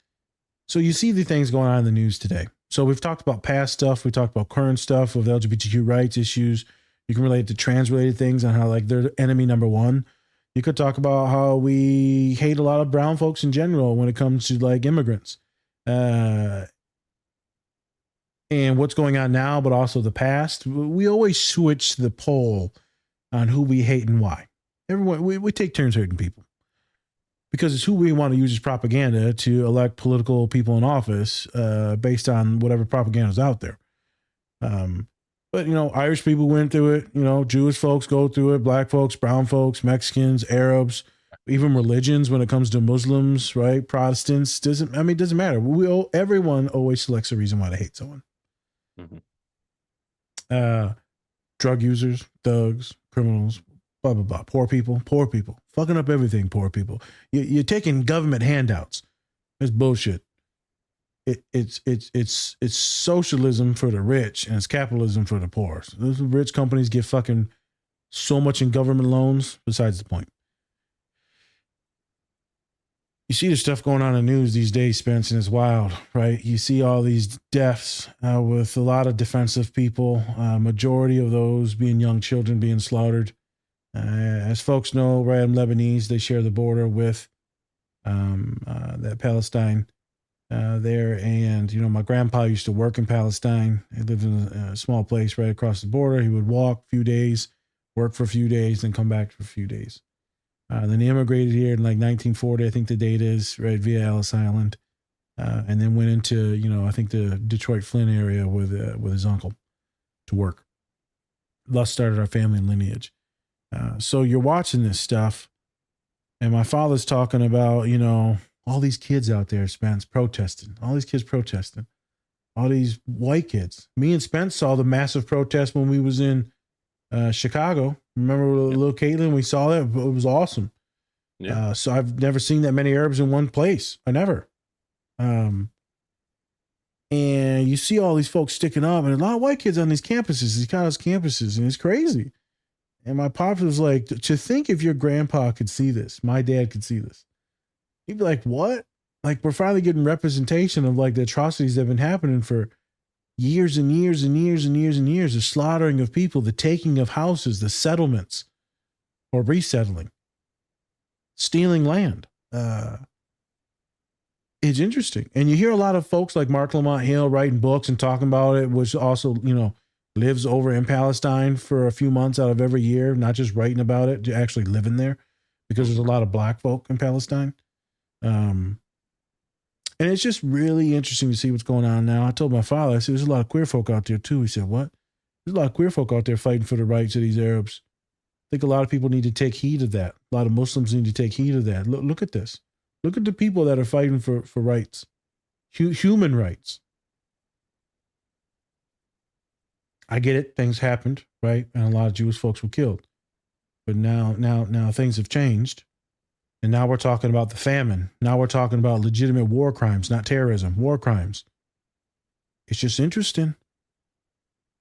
So you see the things going on in the news today. So we've talked about past stuff. We talked about current stuff with LGBTQ rights issues. You can relate it to trans-related things and how like they're enemy number one. You could talk about how we hate a lot of brown folks in general when it comes to like immigrants. And what's going on now, but also the past. We always switch the pole on who we hate and why. Everyone, we take turns hating people because it's who we want to use as propaganda to elect political people in office based on whatever propaganda is out there. But, you know, Irish people went through it. You know, Jewish folks go through it. Black folks, brown folks, Mexicans, Arabs, even religions when it comes to Muslims, right? Protestants. Doesn't matter. Everyone always selects a reason why they hate someone. Drug users, thugs, criminals, blah, blah, blah. Poor people, fucking up everything. Poor people. You're taking government handouts. It's bullshit. It's socialism for the rich and it's capitalism for the poor. So those rich companies get fucking so much in government loans. Besides the point. You see the stuff going on in the news these days, Spence, and it's wild, right? You see all these deaths with a lot of defensive people, majority of those being young children being slaughtered. As folks know, right, I'm Lebanese. They share the border with that Palestine there. And, you know, my grandpa used to work in Palestine. He lived in a small place right across the border. He would walk a few days, work for a few days, then come back for a few days. Then he immigrated here in like 1940, I think the date is, right, via Ellis Island. And then went into, you know, I think the Detroit Flint area with his uncle to work. Thus started our family lineage. So you're watching this stuff, and my father's talking about, you know, all these kids out there, Spence, protesting. All these kids protesting. All these white kids. Me and Spence saw the massive protest when we was in Chicago. Remember little Caitlin? We saw that. It was awesome. Yeah. So I've never seen that many Arabs in one place. I never. And you see all these folks sticking up, and a lot of white kids on these campuses, these college campuses, and it's crazy. And my pops was like, to think if your grandpa could see this, my dad could see this. He'd be like, what? Like, we're finally getting representation of like the atrocities that have been happening for years and years and years and years and years, the slaughtering of people, the taking of houses, the settlements or resettling, stealing land. It's interesting. And you hear a lot of folks like Mark Lamont Hill writing books and talking about it, which also, you know, lives over in Palestine for a few months out of every year, not just writing about it, actually living there, because there's a lot of black folk in Palestine. And it's just really interesting to see what's going on now. I told my father, I said, there's a lot of queer folk out there too. He said, what? There's a lot of queer folk out there fighting for the rights of these Arabs. I think a lot of people need to take heed of that. A lot of Muslims need to take heed of that. Look at this. Look at the people that are fighting for rights, human rights. I get it. Things happened, right? And a lot of Jewish folks were killed. But now things have changed. And now we're talking about the famine. Now we're talking about legitimate war crimes, not terrorism, war crimes. It's just interesting.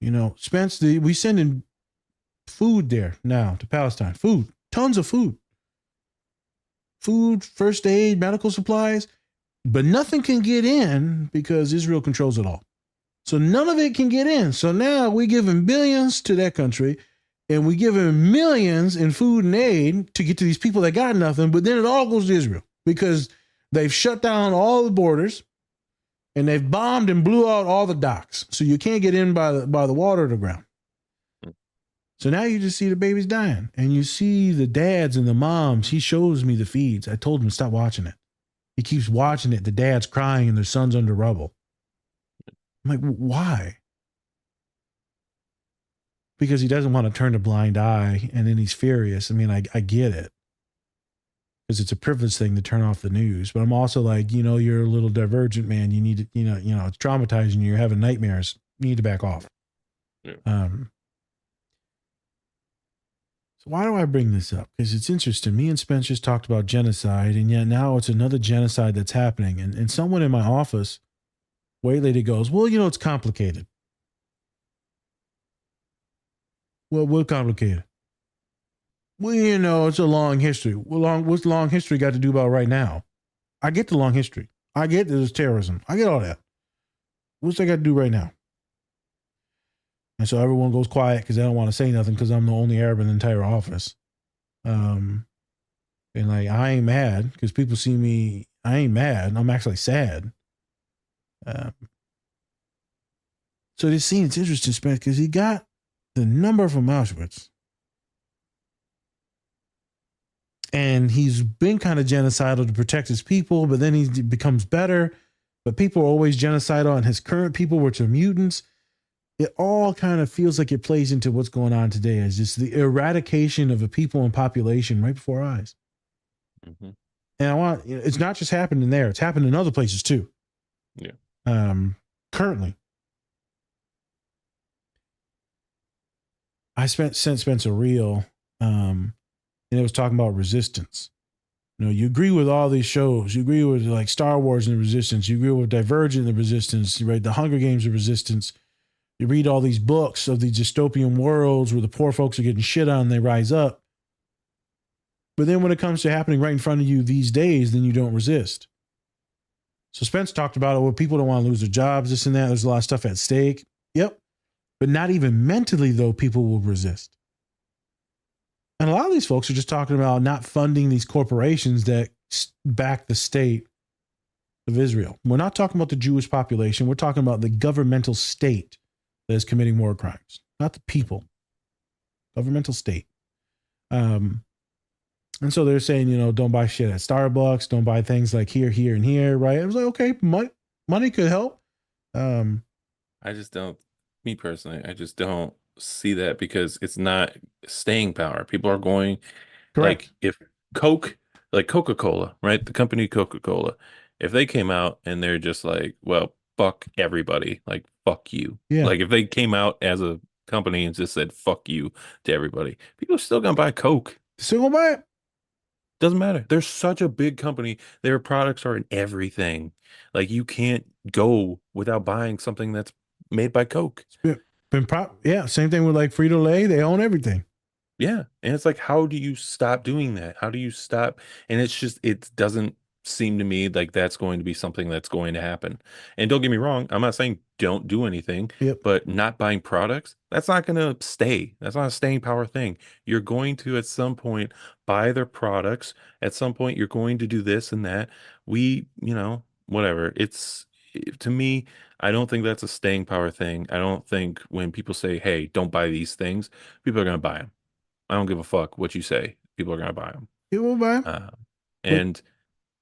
You know, Spence, we sending food there now to Palestine. Food, tons of food. Food, first aid, medical supplies, but nothing can get in because Israel controls it all. So none of it can get in. So now we giving billions to that country and we giving millions in food and aid to get to these people that got nothing, but then it all goes to Israel because they've shut down all the borders and they've bombed and blew out all the docks. So you can't get in by the water or the ground. So now you just see the babies dying and you see the dads and the moms. He shows me the feeds. I told him to stop watching it. He keeps watching it. The dad's crying and their son's under rubble. I'm like, why? Because he doesn't want to turn a blind eye and then he's furious. I mean, I get it. Because it's a privilege thing to turn off the news. But I'm also like, you're a little divergent, man. You need to, it's traumatizing you. You're having nightmares. You need to back off. Yeah. Why do I bring this up? Because it's interesting. Me and Spence just talked about genocide, and yet now it's another genocide that's happening. And someone in my office, white lady goes, well, it's complicated. Well, what's complicated? Well, it's a long history. What's long history got to do about right now? I get the long history. I get there's terrorism. I get all that. What's that got to do right now? And so everyone goes quiet because they don't want to say nothing because I'm the only Arab in the entire office. And like, I ain't mad because people see me. I ain't mad. I'm actually sad. So this scene, it's interesting, Spence, because he got the number from Auschwitz. And he's been kind of genocidal to protect his people, but then he becomes better. But people are always genocidal, and his current people, which are mutants. It all kind of feels like it plays into what's going on today as just the eradication of a people and population right before our eyes. Mm-hmm. And it's not just happening there. It's happened in other places too. Yeah. Currently. I sent Spence a reel, and it was talking about resistance. You agree with all these shows. You agree with like Star Wars and the Resistance. You agree with Divergent and the Resistance, right? The Hunger Games of Resistance. You read all these books of these dystopian worlds where the poor folks are getting shit on and they rise up. But then when it comes to happening right in front of you these days, then you don't resist. So Spence talked about it where people don't want to lose their jobs, this and that. There's a lot of stuff at stake. Yep. But not even mentally, though, people will resist. And a lot of these folks are just talking about not funding these corporations that back the state of Israel. We're not talking about the Jewish population. We're talking about the governmental state that is committing war crimes, not the people. Governmental state. And so they're saying, don't buy shit at Starbucks, don't buy things like here, here, and here, right? I was like, okay, money could help. I just don't, me personally, I just don't see that because it's not staying power. People are going, correct. Like if Coca-Cola, right? The company Coca-Cola, if they came out and they're just like, well, fuck everybody, like fuck you. Yeah. Like if they came out as a company and just said fuck you to everybody, people are still gonna buy Coke. Still gonna buy it. Doesn't matter. They're such a big company. Their products are in everything. Like you can't go without buying something that's made by Coke. Same thing with like Frito-Lay. They own everything. Yeah. And it's like, how do you stop doing that? How do you stop? And it's just, it doesn't seem to me like that's going to be something that's going to happen. And don't get me wrong, I'm not saying don't do anything, but not buying products, that's not going to stay. That's not a staying power thing. You're going to at some point buy their products. At some point you're going to do this and that. Whatever. To me, I don't think that's a staying power thing. I don't think when people say, hey, don't buy these things, people are going to buy them. I don't give a fuck what you say. People are going to buy them. People will buy them. And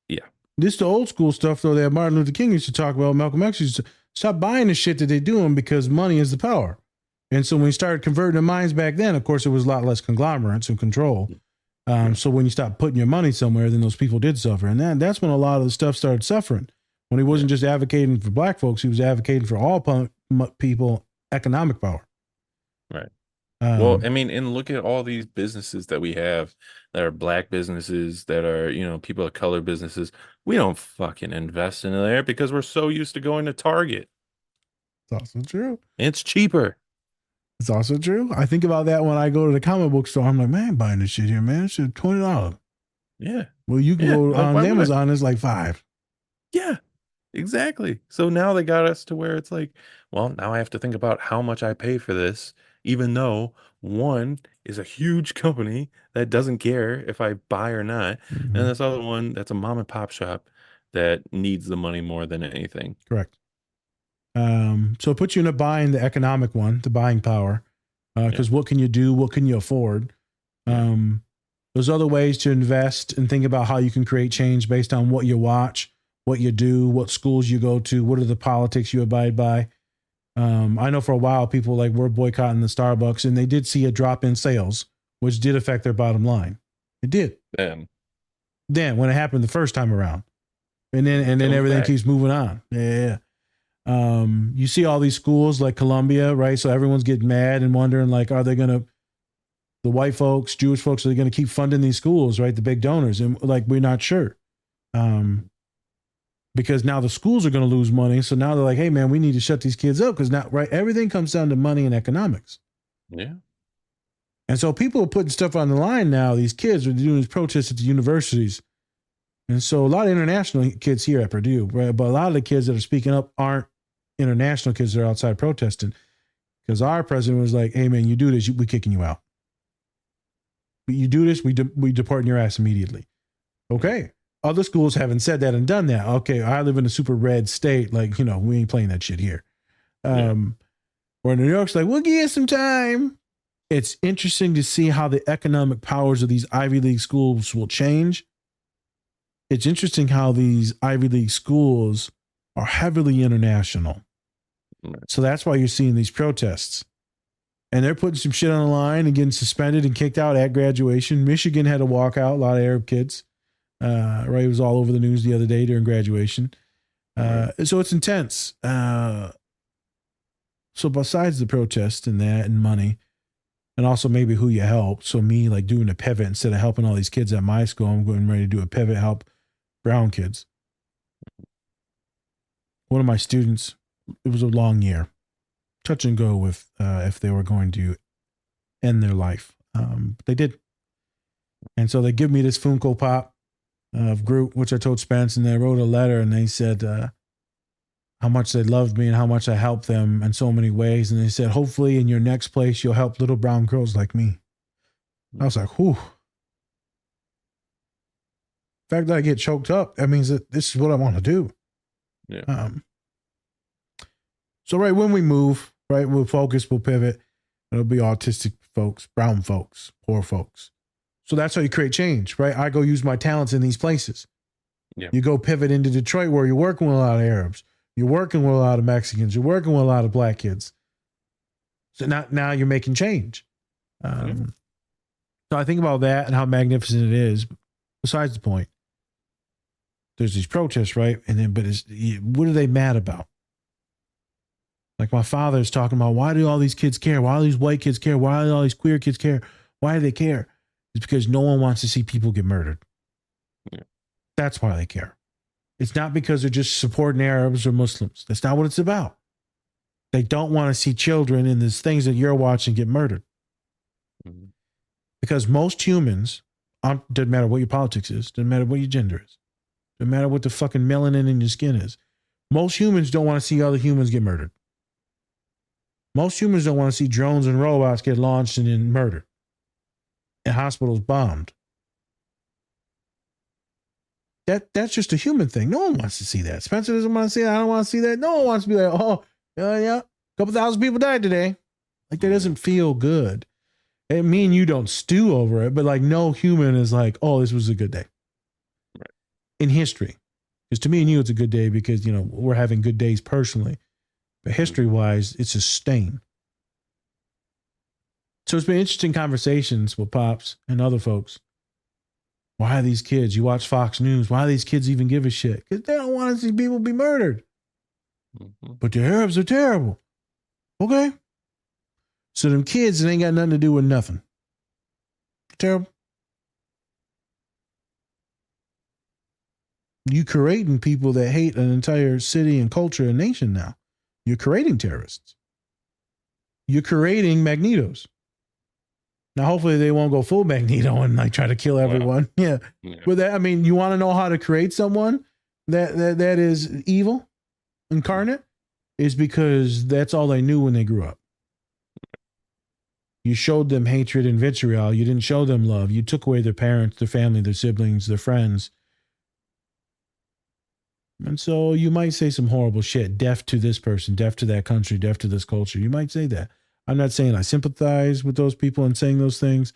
yeah. This is the old school stuff, though, that Martin Luther King used to talk about. Malcolm X used to stop buying the shit that they're doing because money is the power. And so when you started converting the minds back then, of course, it was a lot less conglomerates and control. So when you stop putting your money somewhere, then those people did suffer. And that's when a lot of the stuff started suffering. When he wasn't just advocating for black folks, he was advocating for all people economic power. Right. Well, I mean, and look at all these businesses that we have that are black businesses, that are, people of color businesses. We don't fucking invest in there because we're so used to going to Target. It's also true. It's cheaper. It's also true. I think about that when I go to the comic book store. I'm like, man, I ain't buying this shit here, man. It's $20. Yeah. Well, you can Yeah. go Like, on why would I? Amazon. It's like $5. Yeah, exactly. So now they got us to where it's like, well, now I have to think about how much I pay for this, even though one is a huge company that doesn't care if I buy or not. And Mm-hmm. this other one that's a mom and pop shop that needs the money more than anything. Correct. So it puts you in a bind, the economic one, the buying power. Because what can you do? What can you afford? There's other ways to invest and think about how you can create change based on what you watch, what you do, what schools you go to, what are the politics you abide by. I know for a while people like were boycotting the Starbucks, and they did see a drop in sales, which did affect their bottom line. It did. Then when it happened the first time around, and then everything keeps moving on. Yeah. You see all these schools like Columbia, right? So everyone's getting mad and wondering, like, are they going to, the white folks, Jewish folks, are they going to keep funding these schools, right? The big donors. And like, we're not sure. Because now the schools are going to lose money. So now they're like, hey, man, we need to shut these kids up because now, right, everything comes down to money and economics. Yeah. And so people are putting stuff on the line now. These kids are doing these protests at the universities. And so a lot of international kids here at Purdue, right? But a lot of the kids that are speaking up aren't international kids that are outside protesting, because our president was like, hey, man, you do this, we're kicking you out. You do this, we deporting your ass immediately. Okay. Other schools haven't said that and done that. Okay, I live in a super red state. Like, we ain't playing that shit here. Where New York's like, we'll give you some time. It's interesting to see how the economic powers of these Ivy League schools will change. It's interesting how these Ivy League schools are heavily international. So that's why you're seeing these protests. And they're putting some shit on the line and getting suspended and kicked out at graduation. Michigan had a walkout, a lot of Arab kids. Right, it was all over the news the other day during graduation. So it's intense. So besides the protest and that and money, and also maybe who you help. So me, like, doing a pivot instead of helping all these kids at my school, I'm going ready to do a pivot, help brown kids. One of my students, it was a long year, touch and go with if they were going to end their life. They did. And so they give me this Funko Pop of Groot, which I told Spence, and they wrote a letter and they said how much they loved me and how much I helped them in so many ways. And they said, hopefully in your next place, you'll help little brown girls like me. I was like, whew. The fact that I get choked up, that means that this is what I want to do. Yeah. So right when we move, right, we'll focus, we'll pivot. It'll be autistic folks, brown folks, poor folks. So that's how you create change, right? I go use my talents in these places. Yeah. You go pivot into Detroit where you're working with a lot of Arabs. You're working with a lot of Mexicans. You're working with a lot of black kids. So now you're making change. So I think about that and how magnificent it is. Besides the point, there's these protests, right? And then, what are they mad about? Like my father's talking about, why do all these kids care? Why do these white kids care? Why do all these queer kids care? Why do they care? It's because no one wants to see people get murdered. Yeah. That's why they care. It's not because they're just supporting Arabs or Muslims. That's not what it's about. They don't want to see children in these things that you're watching get murdered. Mm-hmm. Because most humans, doesn't matter what your politics is, doesn't matter what your gender is, doesn't matter what the fucking melanin in your skin is. Most humans don't want to see other humans get murdered. Most humans don't want to see drones and robots get launched and then murdered and hospitals bombed. That's just a human thing. No one wants to see that. Spencer doesn't want to see that. I don't want to see that. No one wants to be like, oh, yeah, a couple thousand people died today. Like, that doesn't feel good. And me and you don't stew over it, but like no human is like, oh, this was a good day. Right. In history. Because to me and you, it's a good day because, we're having good days personally. But history-wise, it's a stain. So it's been interesting conversations with Pops and other folks. Why are these kids? You watch Fox News. Why do these kids even give a shit? Because they don't want to see people be murdered. Mm-hmm. But the Arabs are terrible. Okay. So them kids, it ain't got nothing to do with nothing. Terrible. You creating people that hate an entire city and culture and nation now. You're creating terrorists. you're creating Magnetos. Now, hopefully, they won't go full Magneto and like try to kill everyone. Wow. Yeah, but that, I mean, you want to know how to create someone that is evil, incarnate, is because that's all they knew when they grew up. You showed them hatred and vitriol. You didn't show them love. You took away their parents, their family, their siblings, their friends. And so you might say some horrible shit, deaf to this person, deaf to that country, deaf to this culture. You might say that. I'm not saying I sympathize with those people and saying those things.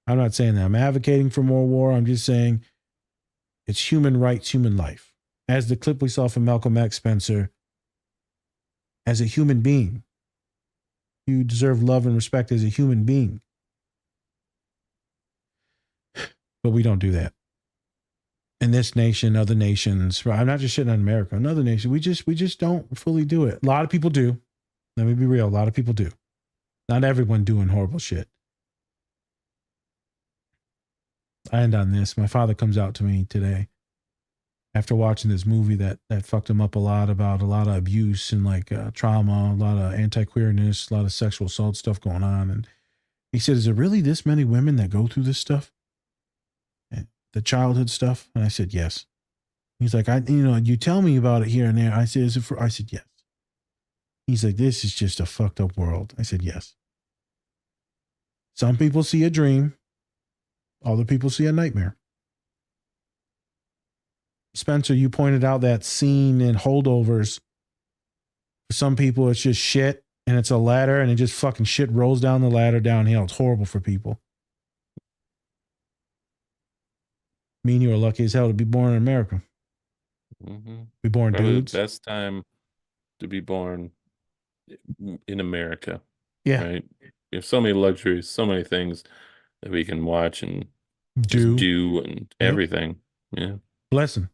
I'm not saying that I'm advocating for more war. I'm just saying it's human rights, human life. As the clip we saw from Malcolm X, Spencer, as a human being, you deserve love and respect as a human being. But we don't do that. In this nation, other nations, I'm not just shitting on America, another nation, we just don't fully do it. A lot of people do. Let me be real. A lot of people do. Not everyone doing horrible shit. I end on this. My father comes out to me today after watching this movie that fucked him up a lot, about a lot of abuse and like trauma, a lot of anti-queerness, a lot of sexual assault stuff going on. And he said, is there really this many women that go through this stuff? The childhood stuff? And I said, yes. He's like, you tell me about it here and there. I said, is it for? I said, yes. He's like, this is just a fucked up world. I said, yes. Some people see a dream. Other people see a nightmare. Spencer, you pointed out that scene in Holdovers. For some people, it's just shit, and it's a ladder, and it just fucking shit rolls down the ladder downhill. It's horrible for people. Me and you are lucky as hell to be born in America. Mm-hmm. Be born Probably dudes. The best time to be born in America. Yeah. Right? We have so many luxuries, so many things that we can watch and just do and everything. Yeah. Blessing.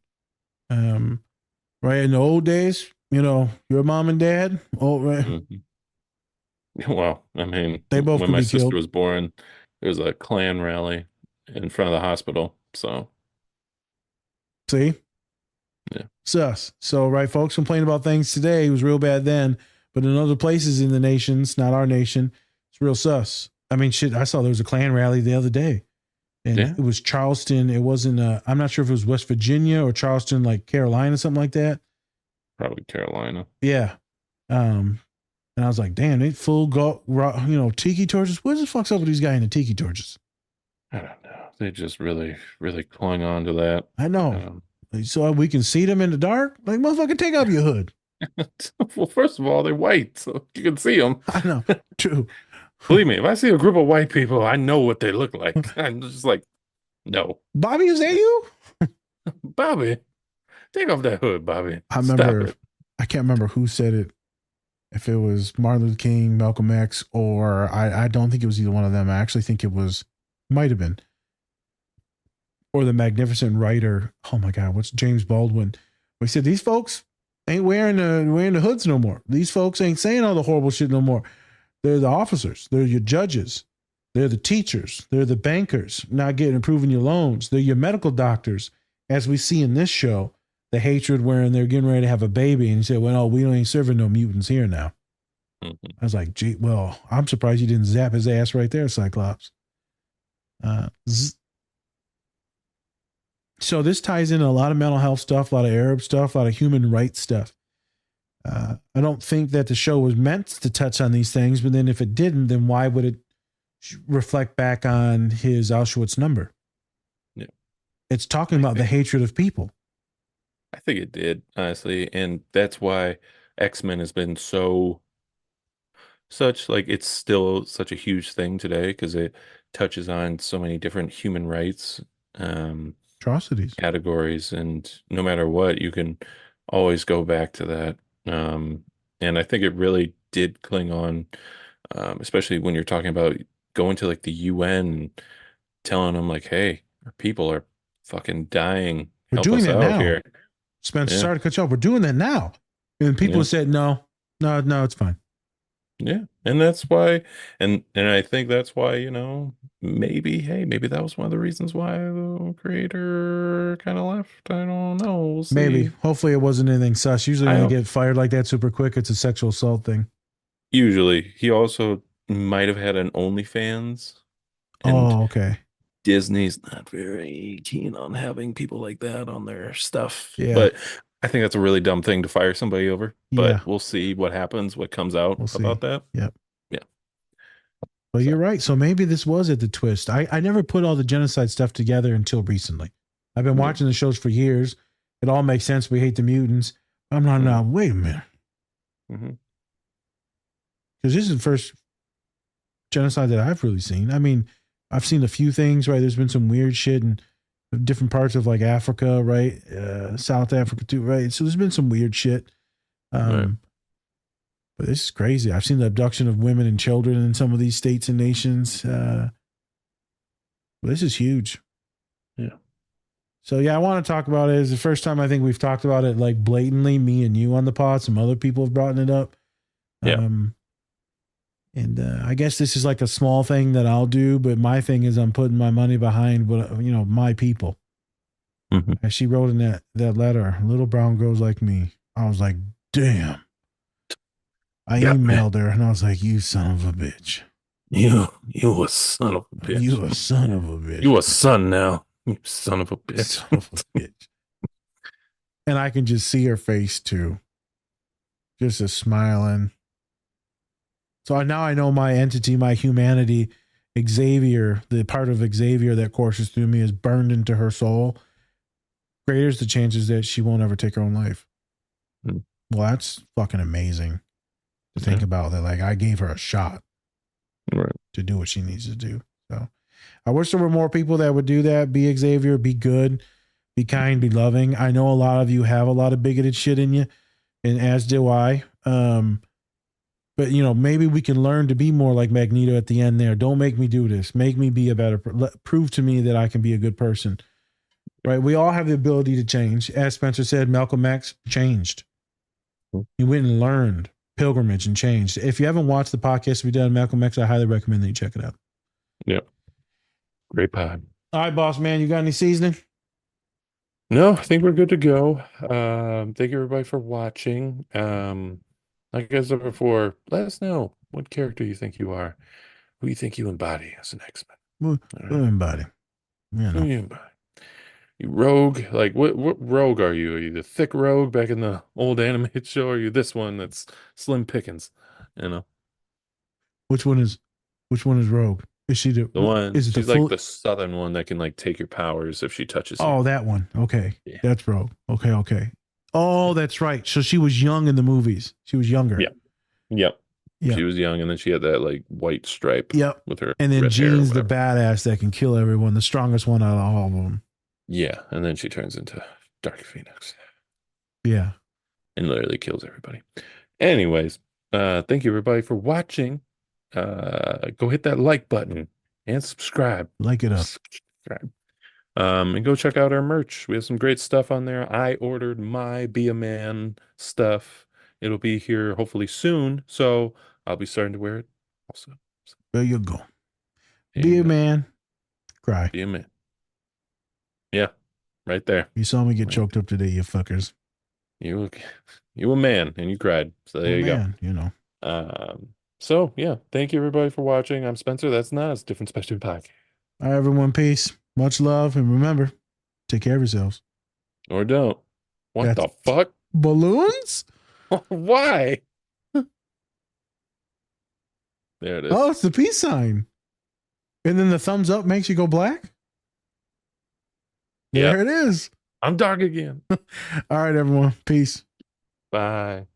Right in the old days, your mom and dad. Oh, right. Mm-hmm. Well, I mean, they both when my sister was born, there was a Klan rally in front of the hospital. So, see, yeah, sus. So, right, folks complain about things today. It was real bad then, but in other places in the nations, not our nation, it's real sus. I mean, shit. I saw there was a Klan rally the other day. And it was Charleston. It wasn't, I'm not sure if it was West Virginia or Charleston, like Carolina, something like that. Probably Carolina. Yeah. And I was like, damn, they full tiki torches. What the fuck's up with these guys in the tiki torches? I don't know. They just really, really clung on to that. I know. So we can see them in the dark? Like, motherfucker, take off your hood. Well, first of all, they're white, so you can see them. I know. True. Believe me, if I see a group of white people, I know what they look like. I'm just like, no. Bobby, is that you? Bobby, take off that hood, Bobby. I remember, I can't remember who said it. If it was Martin Luther King, Malcolm X, or I don't think it was either one of them. I actually think it might have been. Or the magnificent writer. Oh my God, what's James Baldwin? We said, these folks ain't wearing the hoods no more. These folks ain't saying all the horrible shit no more. They're the officers. They're your judges. They're the teachers. They're the bankers not approving your loans. They're your medical doctors. As we see in this show, the hatred wherein they're getting ready to have a baby. And you say, well, no, we ain't serving no mutants here now. Mm-hmm. I was like, gee, well, I'm surprised you didn't zap his ass right there, Cyclops. So this ties in a lot of mental health stuff, a lot of Arab stuff, a lot of human rights stuff. I don't think that the show was meant to touch on these things, but then if it didn't, then why would it reflect back on his Auschwitz number? Yeah. It's talking about the hatred of people. I think it did, honestly. And that's why X-Men has been it's still such a huge thing today, because it touches on so many different human rights atrocities categories, and no matter what, you can always go back to that. And I think it really did cling on, especially when you're talking about going to like the UN and telling them like, hey, our people are fucking dying. We're Help doing us that out now. Here. Spencer, sorry to cut you off. We're doing that now. And people said, no, it's fine. Yeah. And that's why, and I think that's why, maybe that was one of the reasons why the creator kind of left. I don't know. We'll see. Maybe. Hopefully it wasn't anything sus. Usually when they get fired like that super quick, it's a sexual assault thing. Usually, he also might have had an OnlyFans, and Oh, okay. Disney's not very keen on having people like that on their stuff. Yeah. But I think that's a really dumb thing to fire somebody over. Yeah. But we'll see what happens, what comes out We'll see. about that. Yep. Yeah. But So, you're right. So maybe this was at the twist. I never put all the genocide stuff together until recently. I've been watching the shows for years. It all makes sense. We hate the mutants. I'm not now. Wait a minute. mhm. Because this is the first genocide that I've really seen. I mean, I've seen a few things, right? There's been some weird shit in different parts of like Africa, right? South Africa too, right? So there's been some weird shit. Right. But this is crazy. I've seen the abduction of women and children in some of these states and nations. This is huge. Yeah. So yeah, I want to talk about it. It's the first time I think we've talked about it like blatantly, me and you on the pod. Some other people have brought it up. Yeah. And I guess this is like a small thing that I'll do, but my thing is I'm putting my money behind what my people. Mhm. As she wrote in that letter, little brown girls like me. I was like, damn. I emailed her and I was like, you son of a bitch. You a son of a bitch. You a son of a bitch. You a son now. You son of a bitch. Son of a bitch. And I can just see her face too. Just a smiling. So now I know my entity, my humanity, Xavier, the part of Xavier that courses through me is burned into her soul. Greater is the chances that she won't ever take her own life. Mm. Well, that's fucking amazing to think about that. Like I gave her a shot to do what she needs to do. So I wish there were more people that would do that. Be Xavier, be good, be kind, be loving. I know a lot of you have a lot of bigoted shit in you, and as do I. But maybe we can learn to be more like Magneto at the end there. Don't make me do this. Make me be a better, prove to me that I can be a good person. Right? We all have the ability to change. As Spencer said, Malcolm X changed. He went and learned pilgrimage and changed. If you haven't watched the podcast we did on Malcolm X, I highly recommend that you check it out. Yep. Great pod. All right, boss man, you got any seasoning? No, I think we're good to go. Thank you everybody for watching. Like I said before, let us know what character you think you are. Who you think you embody as an X-Men. Who embody? Who you embody? You rogue? Like what rogue are you? Are you the thick rogue back in the old animated show? Or are you this one that's Slim Pickens? Which one is Rogue? Is she the one? Is it She's the full, like the southern one that can like take your powers if she touches you. Oh, that one. Okay. Yeah. That's Rogue. Okay. Oh, that's right. So she was young in the movies. She was younger. Yep. She was young, and then she had that like white stripe. Yep. With her. And then red hair or Jean's the whatever. badass that can kill everyone, the strongest one out of all of them. Yeah, and then she turns into Dark Phoenix. Yeah. And literally kills everybody. Anyways, thank you everybody for watching. Go hit that like button and subscribe. Like it up. Subscribe. And go check out our merch. We have some great stuff on there. I ordered my Be a Man stuff. It'll be here hopefully soon. So I'll be starting to wear it also. So, there you go. Be a man. Cry. Be a man. Yeah. Right there. You saw me get choked up today, you fuckers. You a man and you cried. So there you go. So yeah, thank you everybody for watching. I'm Spencer. That's Nas. Different Spectrum Podcast. All right, everyone. Peace. Much love. And remember, take care of yourselves. Or don't. What the fuck? Balloons? Why? There it is. Oh, it's the peace sign. And then the thumbs up makes you go black? There it is. I'm dark again. All right, everyone. Peace. Bye.